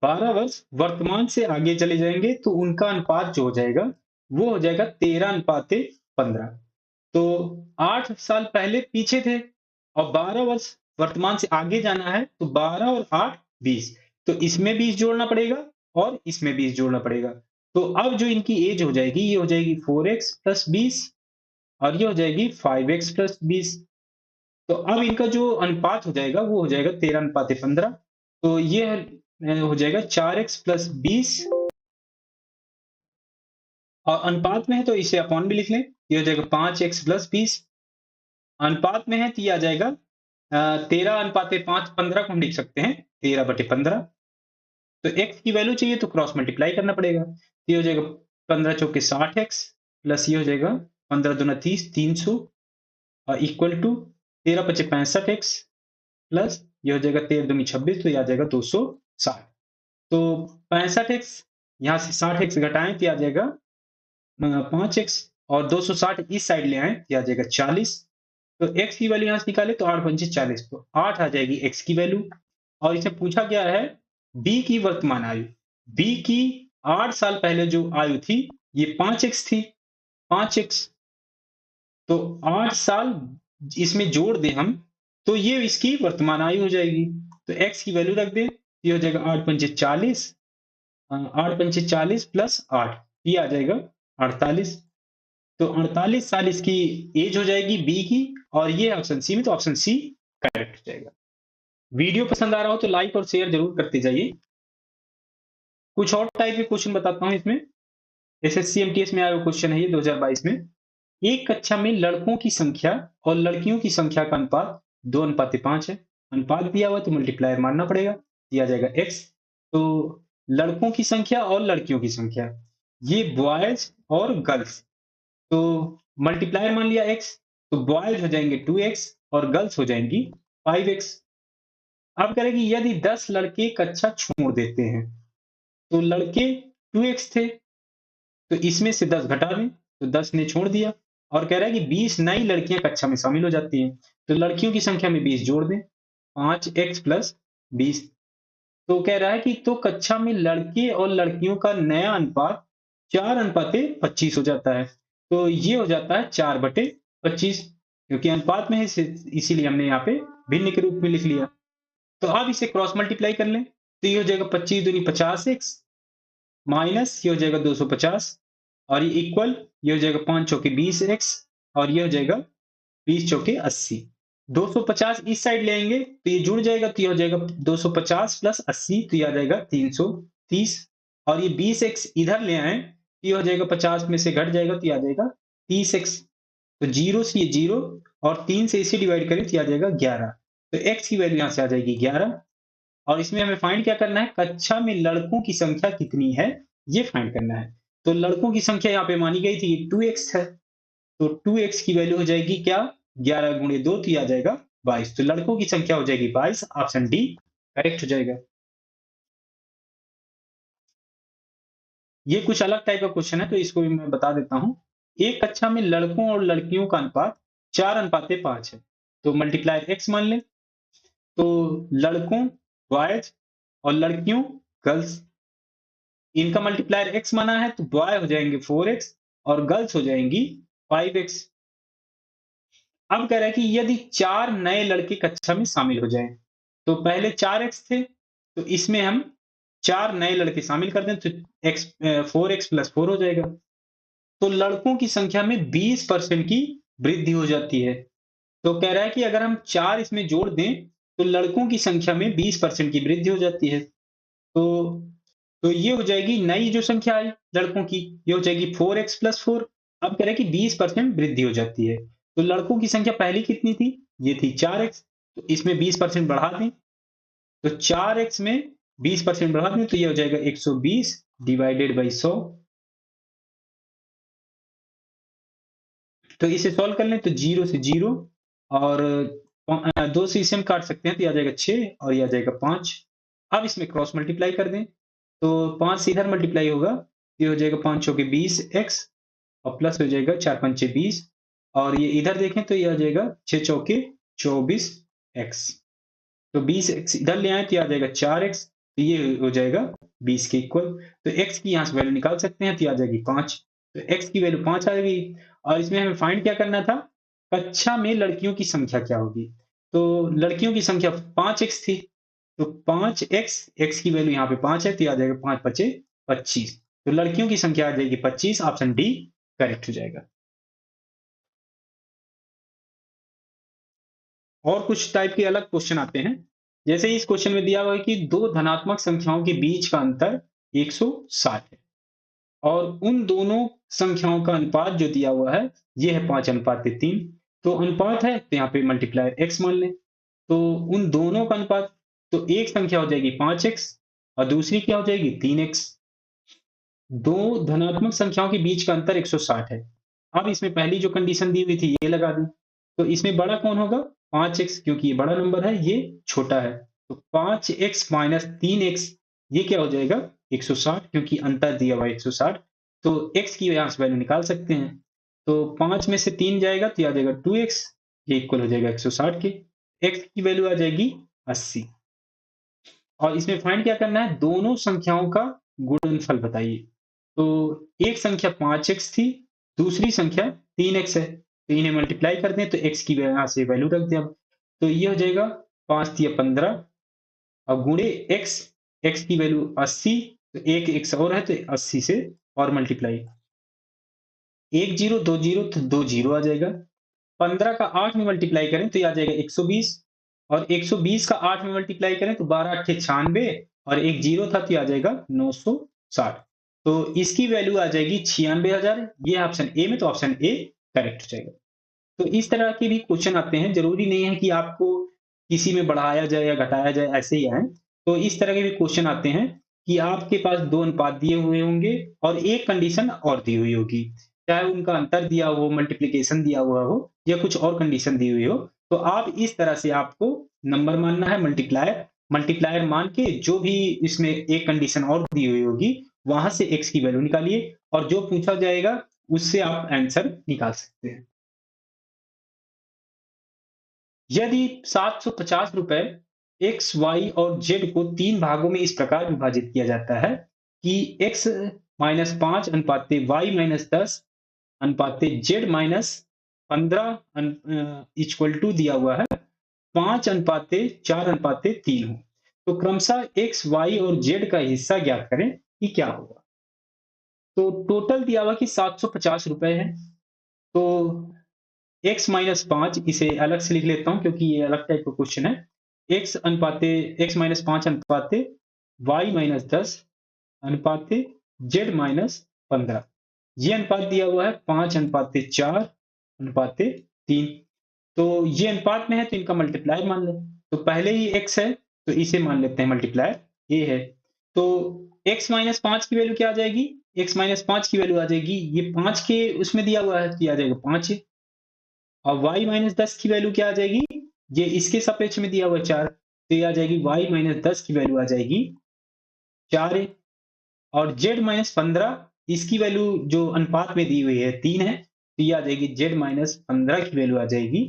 12 वर्ष वर्तमान से आगे चले जाएंगे तो उनका अनुपात जो हो जाएगा वो हो जाएगा 13:15। तो 8 साल पहले पीछे थे और 12 वर्ष वर्तमान से आगे जाना है, तो 12 और 8 20। तो इसमें 20 जोड़ना पड़ेगा और इसमें 20 जोड़ना पड़ेगा। तो अब जो इनकी एज हो जाएगी ये हो जाएगी 4x + 20 और ये हो जाएगी 5x + 20। तो अब इनका जो अनुपात हो जाएगा वो हो जाएगा 13:15। तो ये हो जाएगा 4x + 20 और अनुपात में है तो इसे अपॉन भी लिख लें, ये हो जाएगा 5x + 20। अनुपात में है तो ये आ जाएगा 13:5 15 को हम लिख सकते हैं 13/15। तो x की वैल्यू चाहिए तो क्रॉस मल्टीप्लाई करना पड़ेगा, ये हो जाएगा 15 चौके 60x प्लस ये हो जाएगा 15 दूना 30 300 और इक्वल टू 13 पचे 65x प्लस ये हो जाएगा 13 दूनी 26 तो ये आ जाएगा 260। तो 65x यहाँ से 60x घटाएं तो आ जाएगा 5x और 260 इस साइड ले आए तो आ जाएगा 40। तो x की वैल्यू यहाँ से निकाले तो 8 पंचे 40, तो 8 आ जाएगी x की वैल्यू। और इसे पूछा गया है b की वर्तमान आयु। b की 8 साल पहले जो आयु थी ये 5x थी, 5x। तो 8 साल इसमें जोड़ दें हम तो ये इसकी वर्तमान आयु हो जाएगी। तो x की वैल्यू रख दें, ये हो जाएगा 8 पंचे 40, 8 पंचे 40 प्लस 8, ये आ जाएगा 48। तो 48 साल इसकी एज हो जाएगी बी की, और ये ऑप्शन सी में, तो ऑप्शन सी करेक्ट हो जाएगा। वीडियो पसंद आ रहा हो तो लाइक और शेयर जरूर करते जाइए। कुछ और टाइप के क्वेश्चन बताता हूँ इसमें। एसएससी एमटीएस में आया हुआ क्वेश्चन है ये 2022 में। एक कक्षा में लड़कों की संख्या और लड़कियों की संख्या का अनुपात 2:5 है। अनुपात दिया हुआ तो मल्टीप्लायर मानना पड़ेगा, दिया जाएगा x। तो लड़कों की संख्या और लड़कियों की संख्या, ये बॉयज और गर्ल्स, तो मल्टीप्लायर मान लिया x, तो बॉयज हो जाएंगे 2x और गर्ल्स हो जाएंगी 5x। अब करें कि यदि 10 लड़के कक्षा छोड़ देते हैं, तो लड़के 2x थे, तो इसमें से 10 घटा दें, तो 10 ने छोड़ दिया। और कह रहा है कि 20 नई लड़कियां कक्षा में शामिल हो जाती हैं, तो लड़कियों की संख्या में 20 जोड़ दें, 5x प्लस 20। तो कह रहा है कि तो कक्षा में लड़के और लड़कियों का नया अनुपात 4:25 हो जाता है। तो ये हो जाता है 4/25, क्योंकि अनुपात में है, इसीलिए हमने यहाँ पे भिन्न के रूप में लिख लिया। तो अब इसे क्रॉस मल्टीप्लाई कर लें, तो ये हो जाएगा 25 दूनी 50x माइनस ये हो जाएगा 250, और ये इक्वल, ये हो जाएगा 5 चौके 20x, और ये हो जाएगा 20 चौके 80। 250 इस साइड ले आएंगे तो ये जुड़ जाएगा, तो ये हो जाएगा 250 प्लस 80, तो ये आ जाएगा 330। और ये 20x इधर ले आए तो ये हो जाएगा 50 में से घट जाएगा, तो ये आ जाएगा 30x। तो 0 से ये 0 और 3 से इसे डिवाइड करें तो ये आ जाएगा 11। तो x की वैल्यू यहाँ से आ जाएगी 11। और इसमें हमें फाइंड क्या करना है, कक्षा में लड़कों की संख्या कितनी है ये फाइंड करना है। तो लड़कों की संख्या यहाँ पे मानी गई थी 2x है, तो 2x की वैल्यू हो जाएगी क्या, 11 गुणे 2, तो ये आ जाएगा 22। तो लड़कों की संख्या हो जाएगी 22, ऑप्शन डी करेक्ट हो जाएगा। ये कुछ अलग टाइप का क्वेश्चन है, तो इसको भी मैं बता देता हूं। एक कक्षा में लड़कों और लड़कियों का अनुपात 4:5 है, तो मल्टीप्लायर x मान लें। तो लड़कों बॉयज और लड़कियों गर्ल्स, इनका मल्टीप्लायर x माना है, तो बॉय हो जाएंगे 4x और गर्ल्स हो जाएंगी 5x। अब कह रहा है कि यदि 4 नए लड़के कक्षा में शामिल हो जाएं, तो पहले 4x थे, तो इसमें हम 4 नए लड़के शामिल कर दें, तो x 4x प्लस 4 हो जाएगा। तो लड़कों की संख्या में 20% की वृद्धि हो जाती है। तो कह रहा है कि अगर हम 4 इसमें जोड़ दें, तो लड़कों की संख्या में 20% की वृद्धि हो जाती है। तो तो ये हो जाएगी नई जो संख्या आई लड़कों की, ये हो जाएगी 4x प्लस 4। अब कह रहे हैं कि 20% वृद्धि हो जाती है। तो लड़कों की संख्या पहली कितनी थी, ये थी 4x, तो इसमें 20% बढ़ा दें, तो 4x में 20% बढ़ा दें, तो ये हो जाएगा 120 डिवाइडेड बाई 100। तो इसे सॉल्व कर लें, तो 0 से 0 और 2 से इसे हम काट सकते हैं, तो ये आ जाएगा 6 और ये आ जाएगा 5। अब इसमें क्रॉस मल्टीप्लाई कर दें, तो 5 से इधर मल्टीप्लाई होगा, ये हो जाएगा 5 चौके 20x और प्लस हो जाएगा 4 पंचे 20, और ये इधर देखें तो ये आ जाएगा 6 चौके 24x। तो 20x इधर ले आए तो ये आ जाएगा 4x, तो ये हो जाएगा 20 के इक्वल। तो x की यहाँ से वैल्यू निकाल सकते हैं, तो ये आ जाएगी 5। तो x की वैल्यू 5 आ गई। और इसमें हमें फाइंड क्या करना था, कक्षा में लड़कियों की संख्या क्या होगी। तो लड़कियों की संख्या 5x थी, तो 5x, x की वैल्यू यहाँ पे 5 है, तो ये आ जाएगा 5 पचे 25। तो लड़कियों की संख्या आ जाएगी 25, ऑप्शन डी करेक्ट हो जाएगा। और कुछ टाइप के अलग क्वेश्चन आते हैं। जैसे इस क्वेश्चन में दिया हुआ है कि दो धनात्मक संख्याओं के बीच का अंतर 160 है, और उन दोनों संख्याओं का अनुपात जो दिया हुआ है ये है 5:3। तो अनुपात है तो यहाँ पे मल्टीप्लायर x मान लें। तो उन दोनों का अनुपात, तो एक संख्या हो जाएगी 5x और दूसरी क्या हो जाएगी 3x। दो धनात्मक संख्याओं के बीच का अंतर 160 है। अब इसमें पहली जो कंडीशन दी हुई थी ये लगा दी, तो इसमें बड़ा कौन होगा 5x, क्योंकि ये बड़ा नंबर है ये छोटा है। तो 5x माइनस 3x, ये क्या हो जाएगा 160, क्योंकि अंतर दिया हुआ है 160। तो x की यहाँ से वैल्यू निकाल सकते हैं। तो 5 में से 3 जाएगा तो ये आ जाएगा 2x, ये इक्वल हो जाएगा 160 के। x की वैल्यू आ जाएगी 80। और इसमें फाइंड क्या करना है, दोनों संख्याओं का गुणनफल बताइए। तो एक संख्या 5x थी, दूसरी संख्या 3x है, तो इन्हें मल्टीप्लाई कर दें, तो x की यहाँ से वैल्यू रख दें अब। तो ये हो जाएगा 5 तिया 15 और गुणे x, x की वैल्यू 80, तो एक x और है तो 80 से और मल्टीप्लाई, 1 0 2 0 तो 2 0 आ जाएगा। 15 का 8 में मल्टीप्लाई करें तो ये आ जाएगा 120, और 120 का 8 में मल्टीप्लाई करें तो 12 8 96, और एक जीरो था तो ये आ जाएगा 960। तो इसकी वैल्यू आ जाएगी 96,000। ये ऑप्शन ए में, तो ऑप्शन ए करेक्ट हो जाएगा। तो इस तरह के भी क्वेश्चन आते हैं, जरूरी नहीं है कि आपको किसी में बढ़ाया जाए या घटाया जाए, ऐसे ही आए। तो इस तरह के भी क्वेश्चन आते हैं कि आपके पास दो अनुपात दिए हुए होंगे और एक कंडीशन और दी हुई होगी, चाहे उनका अंतर दिया हो, मल्टीप्लीकेशन दिया हुआ हो, या कुछ और कंडीशन दी हुई हो। तो आप इस तरह से आपको नंबर मानना है, मल्टीप्लायर मल्टीप्लायर मान के जो भी इसमें एक कंडीशन और दी हुई होगी वहां से एक्स की वैल्यू निकालिए, और जो पूछा जाएगा उससे आप आंसर निकाल सकते हैं। यदि 750 रुपए एक्स, वाई और जेड को 3 भागों में इस प्रकार विभाजित किया जाता है कि एक्स माइनस 5 अनुपाते वाई माइनस 10 अनुपाते जेड माइनस 15 इक्वल टू दिया हुआ है 5 अनुपाते 4 अनुपाते 3 हो, तो क्रमशः एक्स, वाई और जेड का हिस्सा ज्ञात करें कि क्या होगा। तो टोटल दिया हुआ कि 750 रुपए है, तो x माइनस 5 इसे अलग से लिख लेता हूं क्योंकि ये अलग टाइप का क्वेश्चन है। x minus 5 अनुपाते y minus 10 अनुपाते z minus 15, ये अनुपात दिया हुआ है 5 अनुपाते 4 अनुपाते 3। तो ये अनुपात में है तो इनका मल्टीप्लाई मान लो। तो पहले ही x है तो इसे मान लेते हैं मल्टीप्लाई a है। तो x माइनस 5 की वैल्यू क्या आ जाएगी, x माइनस 5 की वैल्यू आ जाएगी, ये 5 के उसमें दिया हुआ है तो ये आ जाएगा 5। और y माइनस 10 की वैल्यू क्या आ जाएगी, ये इसके सापेक्ष में दिया हुआ है 4, तो ये आ जाएगी y माइनस 10 की वैल्यू आ जाएगी 4। और z माइनस 15 इसकी वैल्यू जो अनुपात में दी हुई है 3 है, तो ये आ जाएगी z माइनस 15 की वैल्यू आ जाएगी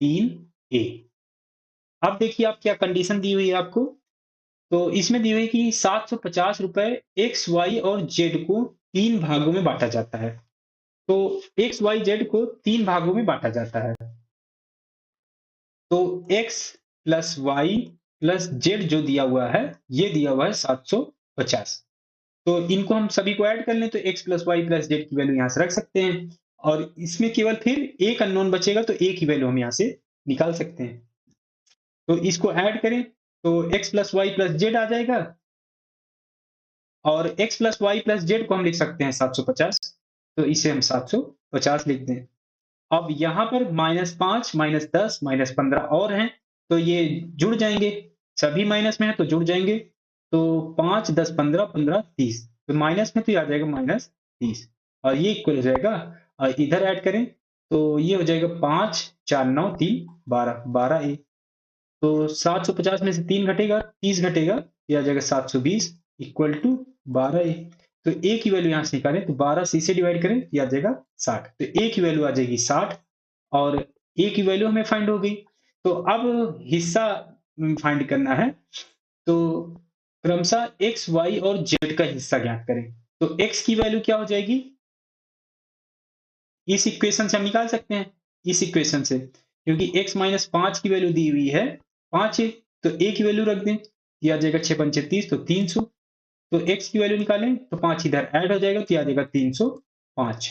3a। अब देखिए आप क्या कंडीशन दी हुई है आपको। तो इसमें दी हुई है कि 750 रुपए एक्स, वाई और जेड को 3 भागों में बांटा जाता है। तो एक्स, वाई, जेड को 3 भागों में बांटा जाता है। तो x plus Y plus z जो दिया हुआ है, ये दिया हुआ है 750। तो इनको हम सभी को ऐड कर लें तो x plus Y plus z की वैल्यू यहां से रख सकते हैं, और इसमें केवल फिर एक अननोन बचेगा तो a की वैल्यू हम यहां से निकाल सकते हैं। तो इसको ऐड करें तो x plus Y plus Z आ जाएगा, और x plus Y plus Z को हम लिख सकते हैं 750, तो इसे हम 750 लिख दें। अब यहाँ पर -5, -10, -15 और हैं, तो ये जुड़ जाएँगे। सभी माइनस में है तो जुड़ जाएँगे। तो 5, 10, 15, 15, 30, तो माइनस में तो ये आ जाएगा -30, और ये इक्वल हो जाएगा, और इधर ऐड करें तो ये हो जाएगा 5, 4, 9, 3, 12, 12a। तो 750 में से 3 घटेगा, 30 घटेगा, ये आ जाएगा 720 इक्वल टू 12a। तो a की वैल्यू यहाँ से निकालें तो 12 से इसे डिवाइड करें, ये आ जाएगा 60। तो a की वैल्यू आ जाएगी 60, और a की वैल्यू हमें फाइंड हो गई। तो अब हिस्सा फाइंड करना है। तो क्रमशः x, y और z का हिस्सा ज्ञात करें। तो x की वैल्यू क्या हो जाएगी, इस इक्वेशन से हम निकाल सकते हैं, इस इक्वेशन से, क्योंकि x माइनस 5 की वैल्यू दी हुई है 5 है, तो a की वैल्यू रख दें, ये आ जाएगा 6 पंचे 30, तो 300। तो x की वैल्यू निकालें तो 5 इधर ऐड हो जाएगा, तो ये आ जाएगा 305।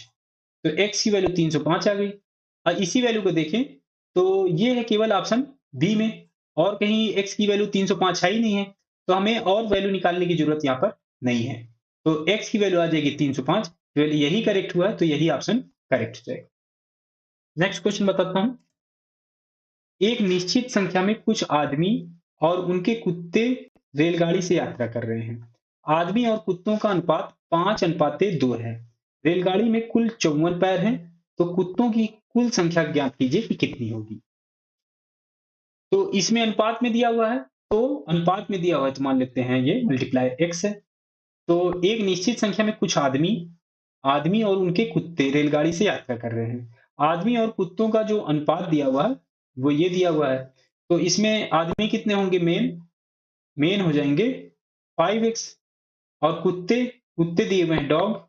तो x की वैल्यू 305 आ गई। और इसी वैल्यू को देखें तो ये है केवल ऑप्शन बी में, और कहीं x की वैल्यू 305 है ही नहीं है, तो हमें और वैल्यू निकालने की जरूरत यहाँ पर नहीं है। तो x की वैल्यू आ जाएगी 305, तो यही करेक्ट हुआ है, तो यही ऑप्शन करेक्ट हो जाएगा। नेक्स्ट क्वेश्चन बताता हूं। एक निश्चित संख्या में कुछ आदमी और उनके कुत्ते रेलगाड़ी से यात्रा कर रहे हैं। आदमी और कुत्तों का अनुपात 5:2 है। रेलगाड़ी में कुल 54 पैर हैं, तो कुत्तों की कुल संख्या ज्ञात कीजिए कि कितनी होगी। तो इसमें अनुपात में दिया हुआ है, तो अनुपात में दिया हुआ है तो मान लेते हैं ये मल्टीप्लाई x है। तो एक निश्चित संख्या में कुछ आदमी आदमी और उनके कुत्ते रेलगाड़ी से यात्रा कर रहे हैं। आदमी और कुत्तों का जो अनुपात दिया हुआ है वो ये दिया हुआ है। तो इसमें आदमी कितने होंगे, मेन मेन हो जाएंगे 5x, और कुत्ते कुत्ते दिए हुए हैं डॉग,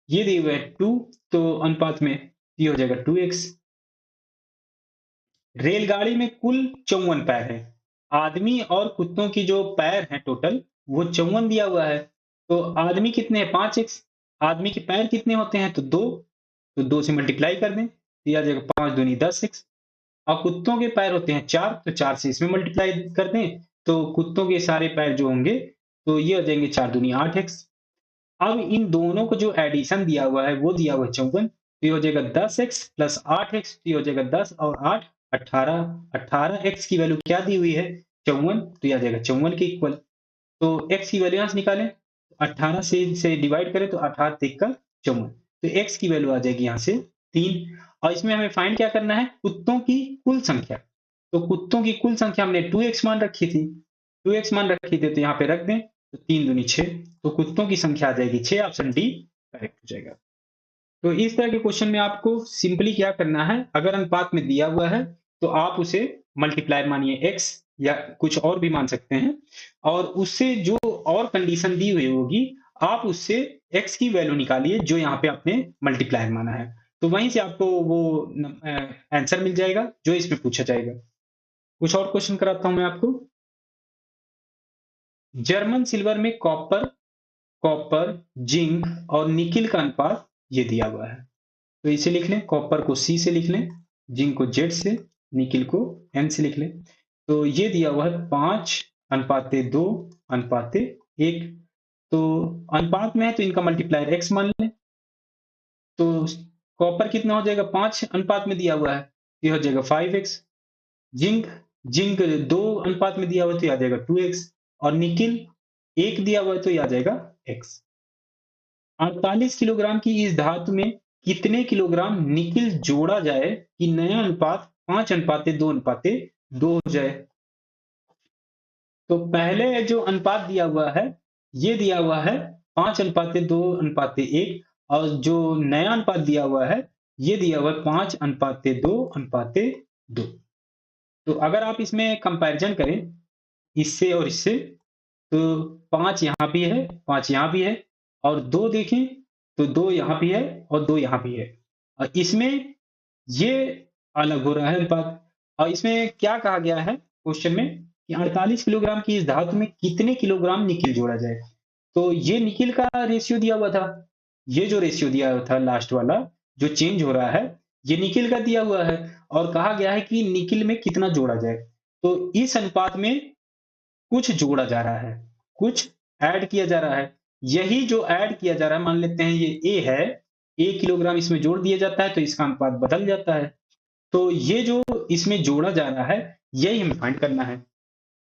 ये दिए हुए हैं 2, तो अनुपात में ये हो जाएगा 2x। रेलगाड़ी में कुल 54 पैर है। आदमी और कुत्तों की जो पैर हैं टोटल, वो 54 दिया हुआ है। तो आदमी कितने हैं? 5x। आदमी के पैर कितने होते हैं? तो 2। तो 2 से मल्टीप्लाई कर दें, तो ये आ जाएगा 5 दूनी 10x। और कुत्तों के पैर होते हैं 4, तो 4 से इसमें मल्टीप्लाई कर दें, तो कुत्तों के सारे पैर जो होंगे, तो ये हो जाएंगे 4 दूनी 8x। अब इन दोनों को जो एडिशन दिया हुआ है, वो दिया हुआ है 54, तो ये हो जाएगा 10x प्लस 8x, तो ये हो जाएगा 10 और 8 18। 18x की वैल्यू क्या दी हुई है? 54, तो ये आ जाएगा 54 के इक्वल। तो x की वैल्यू यहाँ से निकालें, 18 से डिवाइड करें, तो 18 3 का 54, तो x की वैल्यू आ जाएगी यहाँ से 3। और इसमें हमें फाइंड क्या करना है? कुत्तों की कुल संख्या। तो कुत्तों की कुल संख्या हमने 2x मान रखी थी, 2x मान रखी थी, तो यहाँ पे रख दें, तो 3 दूनी 6, तो कुत्तों की संख्या आ जाएगी 6। ऑप्शन डी करेक्ट हो जाएगा। तो इस तरह के क्वेश्चन में आपको सिंपली क्या करना है, अगर अनुपात में दिया हुआ है तो आप उसे मल्टीप्लायर मानिए x, या कुछ और भी मान सकते हैं, और उससे जो और कंडीशन दी हुई होगी, आप उससे x की वैल्यू निकालिए जो यहाँ पे आपने मल्टीप्लायर माना है, तो वहीं से आपको वो आंसर मिल जाएगा जो इसमें पूछा जाएगा। कुछ और क्वेश्चन कराता हूं मैं आपको। जर्मन सिल्वर में कॉपर, जिंक और निकिल का अनुपात ये दिया हुआ है। तो इसे लिख लें, कॉपर को C से लिख लें, जिंक को Z से, निकिल को N से लिख लें। तो ये दिया हुआ है 5:2 अनुपात 1। तो अनुपात में है तो इनका मल्टीप्लायर x मान लें। तो कॉपर कितना हो जाएगा? 5 अनुपात में दिया हुआ है, ये हो जाएगा 5x। जिंक जिंक 2 अनुपात में दिया हुआ है, तो ये आ जाएगा 2x। और निकिल 1 दिया हुआ है, तो ये आ जाएगा x। 48 किलोग्राम की इस धातु में कितने किलोग्राम निकिल जोड़ा जाए कि नया अनुपात 5:2:2 हो जाए? तो पहले जो अनुपात दिया हुआ है, ये दिया हुआ है 5:2:1, और जो नया अनुपात दिया हुआ है, ये दिया हुआ है 5:2:2। तो अगर आप इसमें कंपैरिजन करें इससे और इससे, तो 5 यहाँ भी है, 5 यहाँ भी है, और 2 देखें तो 2 यहाँ भी है और 2 यहाँ भी है। और इसमें ये अलग हो रहा है अनुपात। और इसमें क्या कहा गया है क्वेश्चन में कि 48 किलोग्राम की इस धातु में कितने किलोग्राम निकिल जोड़ा जाए? तो ये निकिल का रेशियो दिया हुआ था। ये जो रेशियो दिया हुआ था लास्ट वाला जो चेंज हो रहा है, ये निकिल का दिया हुआ है, और कहा गया है कि निकिल में कितना जोड़ा जाए। तो इस अनुपात में कुछ जोड़ा जा रहा है, कुछ ऐड किया जा रहा है। यही जो ऐड किया जा रहा है, मान लेते हैं ये ए है, 1 किलोग्राम इसमें जोड़ दिया जाता है तो इसका अनुपात बदल जाता है। तो ये जो इसमें जोड़ा जा रहा है, यही हमें फाइंड करना है।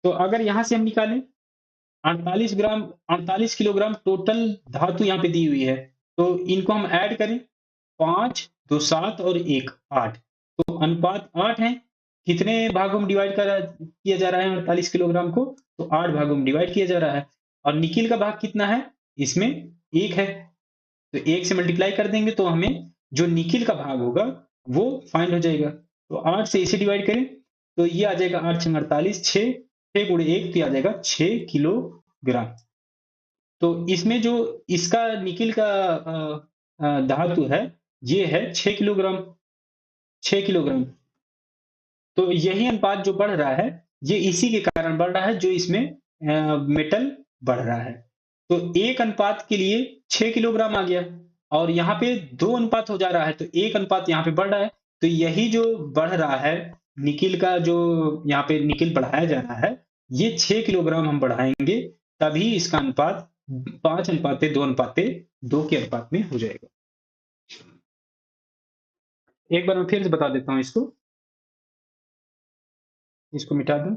तो अगर यहाँ से हम निकालें 48 किलोग्राम टोटल धातु यहाँ पे दी हुई है, तो इनको हम ऐड करें, 5 2 7 और 1 8, तो अनुपात 8 है। कितने भागों में डिवाइड किया जा रहा है 48 किलोग्राम को? तो 8 भागों में डिवाइड किया जा रहा है। और निकिल का भाग कितना है? इसमें 1 है, तो 1 से मल्टीप्लाई कर देंगे तो हमें जो निकिल का भाग होगा वो फाइंड हो जाएगा। तो 8 से इसे डिवाइड करें, तो ये आ जाएगा 8 छंग 48, 6 6 गुणे 1, तो ये आ जाएगा 6 किलोग्राम। तो इसमें जो इसका निकिल का धातु है, ये है 6 किलोग्राम, 6 किलोग्राम। तो यही अनुपात जो बढ़ रहा है, ये इसी के कारण बढ़ रहा है जो इसमें मेटल बढ़ रहा है। तो 1 अनुपात के लिए 6 किलोग्राम आ गया, और यहाँ पे 2 अनुपात हो जा रहा है, तो 1 अनुपात यहाँ पे बढ़ रहा है। तो यही जो बढ़ रहा है, निकिल का जो यहाँ पे निकिल बढ़ाया जा रहा है, ये 6 किलोग्राम हम बढ़ाएंगे, तभी इसका अनुपात 5:2:2 के अनुपात में हो जाएगा। एक बार मैं फिर से बता देता हूँ इसको मिटा दूं।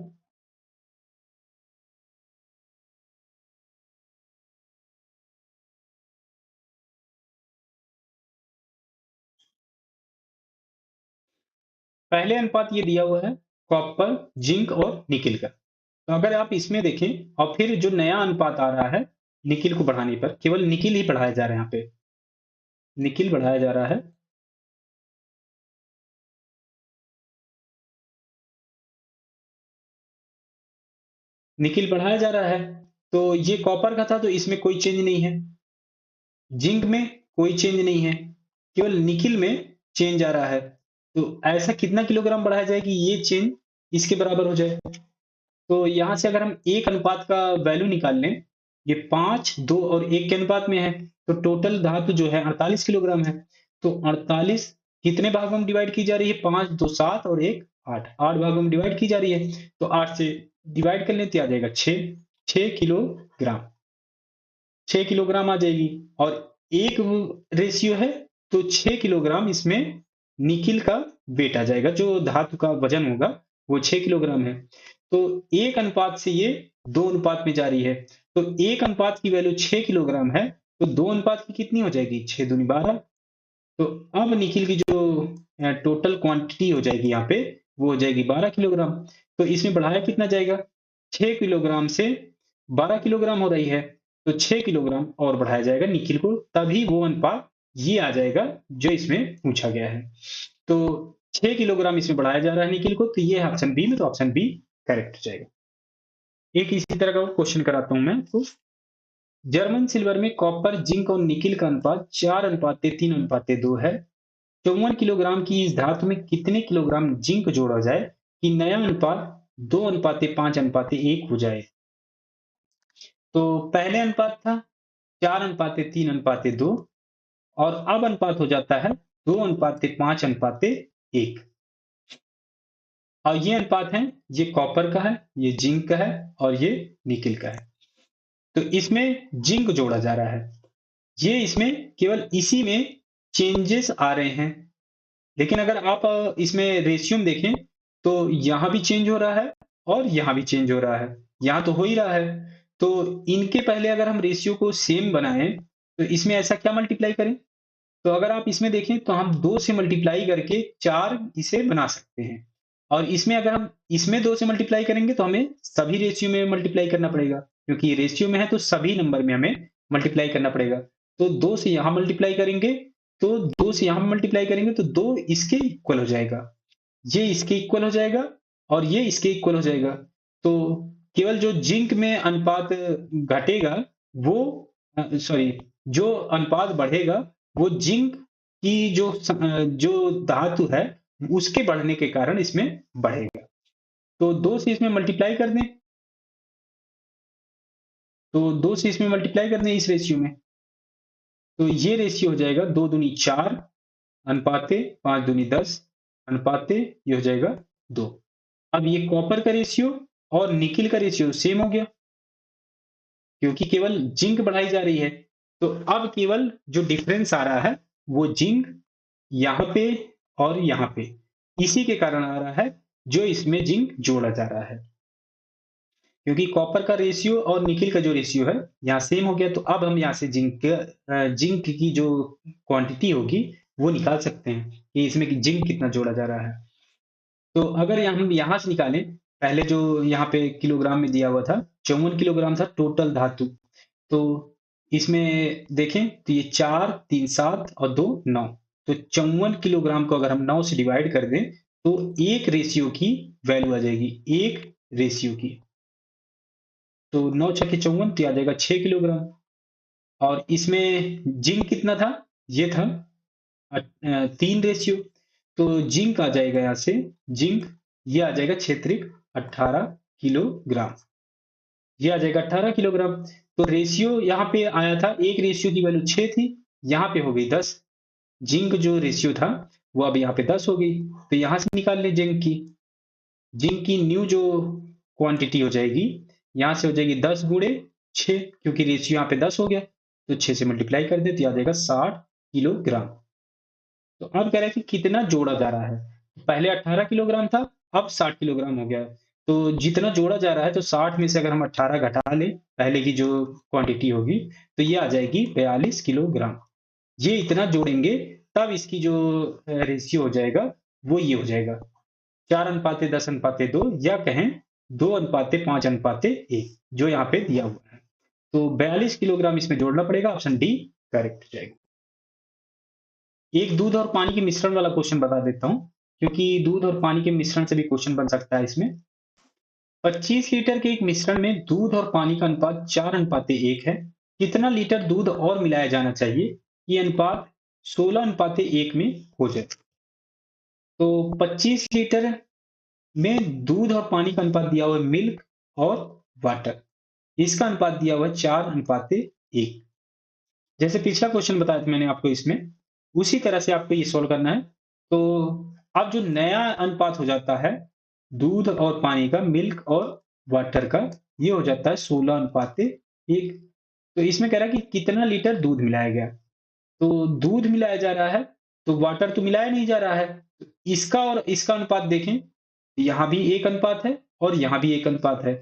पहले अनुपात ये दिया हुआ है कॉपर, जिंक और निकिल का। तो अगर आप इसमें देखें, और फिर जो नया अनुपात आ रहा है निकिल को बढ़ाने पर, केवल निकिल ही बढ़ाया जा रहा है, यहाँ पे निकिल बढ़ाया जा रहा है। निकिल बढ़ाया जा रहा है, तो ये कॉपर का था तो इसमें कोई चेंज नहीं है, जिंक में कोई चेंज नहीं है, केवल निकिल में चेंज आ रहा है। तो ऐसा कितना किलोग्राम बढ़ाया जाए कि ये चेंज इसके बराबर हो जाए? तो यहाँ से अगर हम एक अनुपात का वैल्यू निकाल लें, ये 5, 2 और 1 के अनुपात में है, तो टोटल धातु जो है 48 किलोग्राम है। तो 48 कितने भागों में डिवाइड की जा रही है? 5, 2 7 और 1 8, 8 भागों में डिवाइड की जा रही है। तो 8 से डिवाइड कर लें तो आ जाएगा 6 किलोग्राम, 6 किलोग्राम आ जाएगी। और एक रेशियो है, तो 6 किलोग्राम इसमें निकिल का वेट आ जाएगा, जो धातु का वजन होगा वो 6 किलोग्राम है। तो एक अनुपात से ये 2 अनुपात में जा रही है। तो एक अनुपात की वैल्यू 6 किलोग्राम है, तो 2 अनुपात की कितनी हो जाएगी? 6 दूनी 12। तो अब निकिल की जो टोटल क्वांटिटी हो जाएगी यहाँ पे, वो हो जाएगी 12 किलोग्राम। तो इसमें बढ़ाया कितना जाएगा? 6 किलोग्राम से 12 किलोग्राम हो रही है, तो 6 किलोग्राम और बढ़ाया जाएगा निकिल को, तभी वो अनुपात ये आ जाएगा जो इसमें पूछा गया है। तो 6 किलोग्राम इसमें बढ़ाया जा रहा है निकिल को, तो ये है ऑप्शन बी में, तो ऑप्शन बी करेक्ट हो जाएगा। एक इसी तरह का क्वेश्चन कराता हूं मैं। तो जर्मन सिल्वर में कॉपर, जिंक और निकिल का अनुपात 4:3:2 है। 54 किलोग्राम की इस धातु में कितने किलोग्राम जिंक जोड़ा जाए कि नया अनुपात 2:5:1 हो जाए? तो पहले अनुपात था 4:3:2 और अब अनुपात हो जाता है 2:5:1। और ये अनुपात है, ये कॉपर का है, ये जिंक का है और ये निकिल का है। तो इसमें जिंक जोड़ा जा रहा है, ये इसमें केवल इसी में चेंजेस आ रहे हैं। लेकिन अगर आप इसमें रेशियो में देखें, तो यहां भी चेंज हो रहा है और यहां भी चेंज हो रहा है, यहां तो हो ही रहा है। तो इनके पहले अगर हम रेशियो को सेम बनाएं, तो इसमें ऐसा क्या मल्टीप्लाई करें? तो अगर आप इसमें देखें, तो हम 2 से मल्टीप्लाई करके 4 इसे बना सकते हैं। और इसमें अगर हम इसमें 2 से मल्टीप्लाई करेंगे, तो हमें सभी रेशियो में मल्टीप्लाई करना पड़ेगा, क्योंकि ये रेशियो में है तो सभी नंबर में हमें मल्टीप्लाई करना पड़ेगा। तो 2 से यहां मल्टीप्लाई करेंगे, तो 2 से यहां मल्टीप्लाई करेंगे तो 2 इसके इक्वल हो जाएगा, ये इसके इक्वल हो जाएगा और ये इसके इक्वल हो जाएगा। तो केवल जो जिंक में अनुपात घटेगा, वो सॉरी, जो अनुपात बढ़ेगा वो जिंक की जो धातु है उसके बढ़ने के कारण इसमें बढ़ेगा। तो 2 से इसमें मल्टीप्लाई कर दें, तो 2 से इसमें मल्टीप्लाई कर दें इस रेशियो में, तो ये रेशियो हो जाएगा 2 दूनी 4 अनुपाते 5 दूनी 10 अनुपाते ये हो जाएगा 2। अब ये कॉपर का रेशियो और निकिल का रेशियो सेम हो गया, क्योंकि केवल जिंक बढ़ाई जा रही है। तो अब केवल जो डिफरेंस आ रहा है वो जिंक यहाँ पे और यहाँ पे, इसी के कारण आ रहा है जो इसमें जिंक जोड़ा जा रहा है। क्योंकि कॉपर का रेशियो और निकिल का जो रेशियो है यहाँ सेम हो गया, तो अब हम यहाँ से जिंक की जो क्वांटिटी होगी वो निकाल सकते हैं कि इसमें जिंक कितना जोड़ा जा रहा है। तो अगर हम यहाँ से निकालें, पहले जो यहाँ पे किलोग्राम में दिया हुआ था 54 किलोग्राम था टोटल धातु। तो इसमें देखें तो ये 4 3 7 और 2 9, तो 54 किलोग्राम को अगर हम 9 से डिवाइड कर दें, तो एक रेशियो की वैल्यू आ जाएगी, एक रेशियो की। तो 9 छके 54, तो आ जाएगा 6 किलोग्राम। और इसमें जिंक कितना था? ये था 3 रेशियो, तो जिंक आ जाएगा यहाँ से, जिंक ये आ जाएगा क्षेत्रिक 18 किलोग्राम, ये आ जाएगा 18 किलोग्राम। तो रेशियो यहाँ पे आया था, एक रेशियो की वैल्यू 6 थी, यहाँ पे हो गई 10। जिंक जो रेशियो था वो अब यहाँ पे 10 हो गई। तो यहाँ से निकाल लें जिंक की न्यू जो क्वांटिटी हो जाएगी, यहाँ से हो जाएगी 10 गुणे 6, क्योंकि रेशियो यहाँ पे 10 हो गया, तो 6 से मल्टीप्लाई कर दे तो आ जाएगा 60 किलोग्राम। तो अब कह रहे हैं कि कितना जोड़ा जा रहा है, पहले 18 किलोग्राम था, अब 60 किलोग्राम हो गया है। तो जितना जोड़ा जा रहा है, तो 60 में से अगर हम 18 घटा लें पहले की जो क्वांटिटी होगी, तो ये आ जाएगी 42 किलोग्राम। ये इतना जोड़ेंगे तब इसकी जो रेशियो हो जाएगा वो ये हो जाएगा 4:10:2, या कहें 2:5:1, जो यहाँ पे दिया हुआ है। तो 42 किलोग्राम इसमें जोड़ना पड़ेगा, ऑप्शन डी करेक्ट हो जाएगा। एक दूध और पानी के मिश्रण वाला क्वेश्चन बता देता हूं, क्योंकि दूध और पानी के मिश्रण से भी क्वेश्चन बन सकता है इसमें। 25 लीटर के एक मिश्रण में दूध और पानी का अनुपात 4:1 है। कितना लीटर दूध और मिलाया जाना चाहिए कि अनुपात 16:1 में हो जाए? तो 25 लीटर में दूध और पानी का अनुपात दिया हुआ है, मिल्क और वाटर, इसका अनुपात दिया हुआ है 4:1। जैसे पिछला क्वेश्चन बताया था मैंने आपको इसमें, उसी तरह से आपको ये सोल्व करना है। तो अब जो नया अनुपात हो जाता है दूध और पानी का, मिल्क और वाटर का, ये हो जाता है 16:1। तो इसमें कह रहा है कि कितना लीटर दूध मिलाया गया। तो दूध मिलाया जा रहा है, तो वाटर तो मिलाया नहीं जा रहा है। तो इसका और इसका अनुपात देखें, यहाँ भी एक अनुपात है और यहाँ भी एक अनुपात है।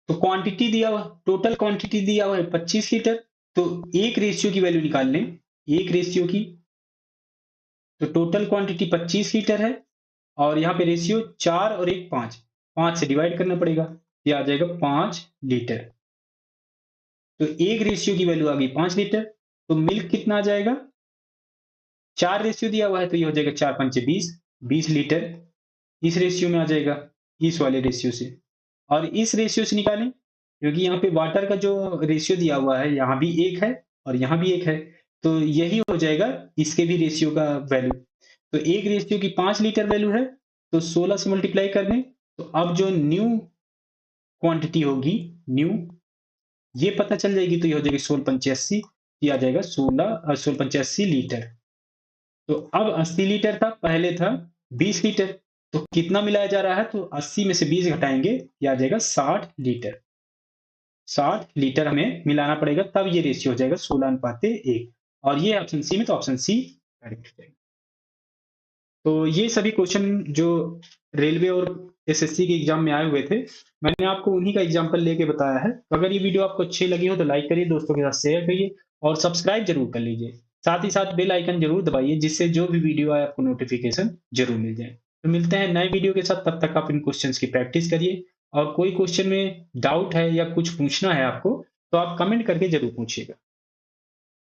तो क्वांटिटी दिया हुआ, टोटल क्वांटिटी दिया हुआ है 25 लीटर। तो एक रेशियो की वैल्यू निकाल लें, एक रेशियो की। तो टोटल क्वांटिटी 25 लीटर है और यहाँ पे रेशियो 4 और 1 5, 5 से डिवाइड करना पड़ेगा, ये आ जाएगा 5 लीटर। तो एक रेशियो की वैल्यू आ गई 5 लीटर। तो मिल्क कितना आ जाएगा, 4 रेशियो दिया हुआ है, तो ये हो जाएगा 4 पंचे 20, 20 लीटर इस रेशियो में आ जाएगा, इस वाले रेशियो से। और इस रेशियो से निकालें, क्योंकि यहाँ पे वाटर का जो रेशियो दिया हुआ है, यहाँ भी एक है और यहाँ भी एक है, तो यही हो जाएगा इसके भी रेशियो का वैल्यू। तो एक रेशियो की 5 लीटर वैल्यू है, तो 16 से मल्टीप्लाई कर दें। तो अब जो न्यू क्वांटिटी होगी, न्यू, ये पता चल जाएगी। तो ये हो जाएगी 16 पंचे 80, ये आ जाएगा 16 पंचे 80 लीटर। तो अब 80 लीटर था, पहले था 20 लीटर। तो कितना मिलाया जा रहा है, तो 80 में से 20 घटाएंगे, ये आ जाएगा 60 लीटर। 60 लीटर हमें मिलाना पड़ेगा, तब ये रेशियो हो जाएगा 16:1। और ये ऑप्शन सी में, तो ऑप्शन सी करेक्ट हो जाएगा। तो ये सभी क्वेश्चन जो रेलवे और एसएससी के एग्जाम में आए हुए थे, मैंने आपको उन्हीं का एग्जाम्पल लेके बताया है। तो अगर ये वीडियो आपको अच्छी लगी हो तो लाइक करिए, दोस्तों के साथ शेयर करिए और सब्सक्राइब जरूर कर लीजिए। साथ ही साथ बेल आइकन जरूर दबाइए, जिससे जो भी वीडियो आए आपको नोटिफिकेशन जरूर मिल जाए। तो मिलते हैं नए वीडियो के साथ, तब तक आप इन क्वेश्चंस की प्रैक्टिस करिए। और कोई क्वेश्चन में डाउट है या कुछ पूछना है आपको, तो आप कमेंट करके जरूर पूछिएगा।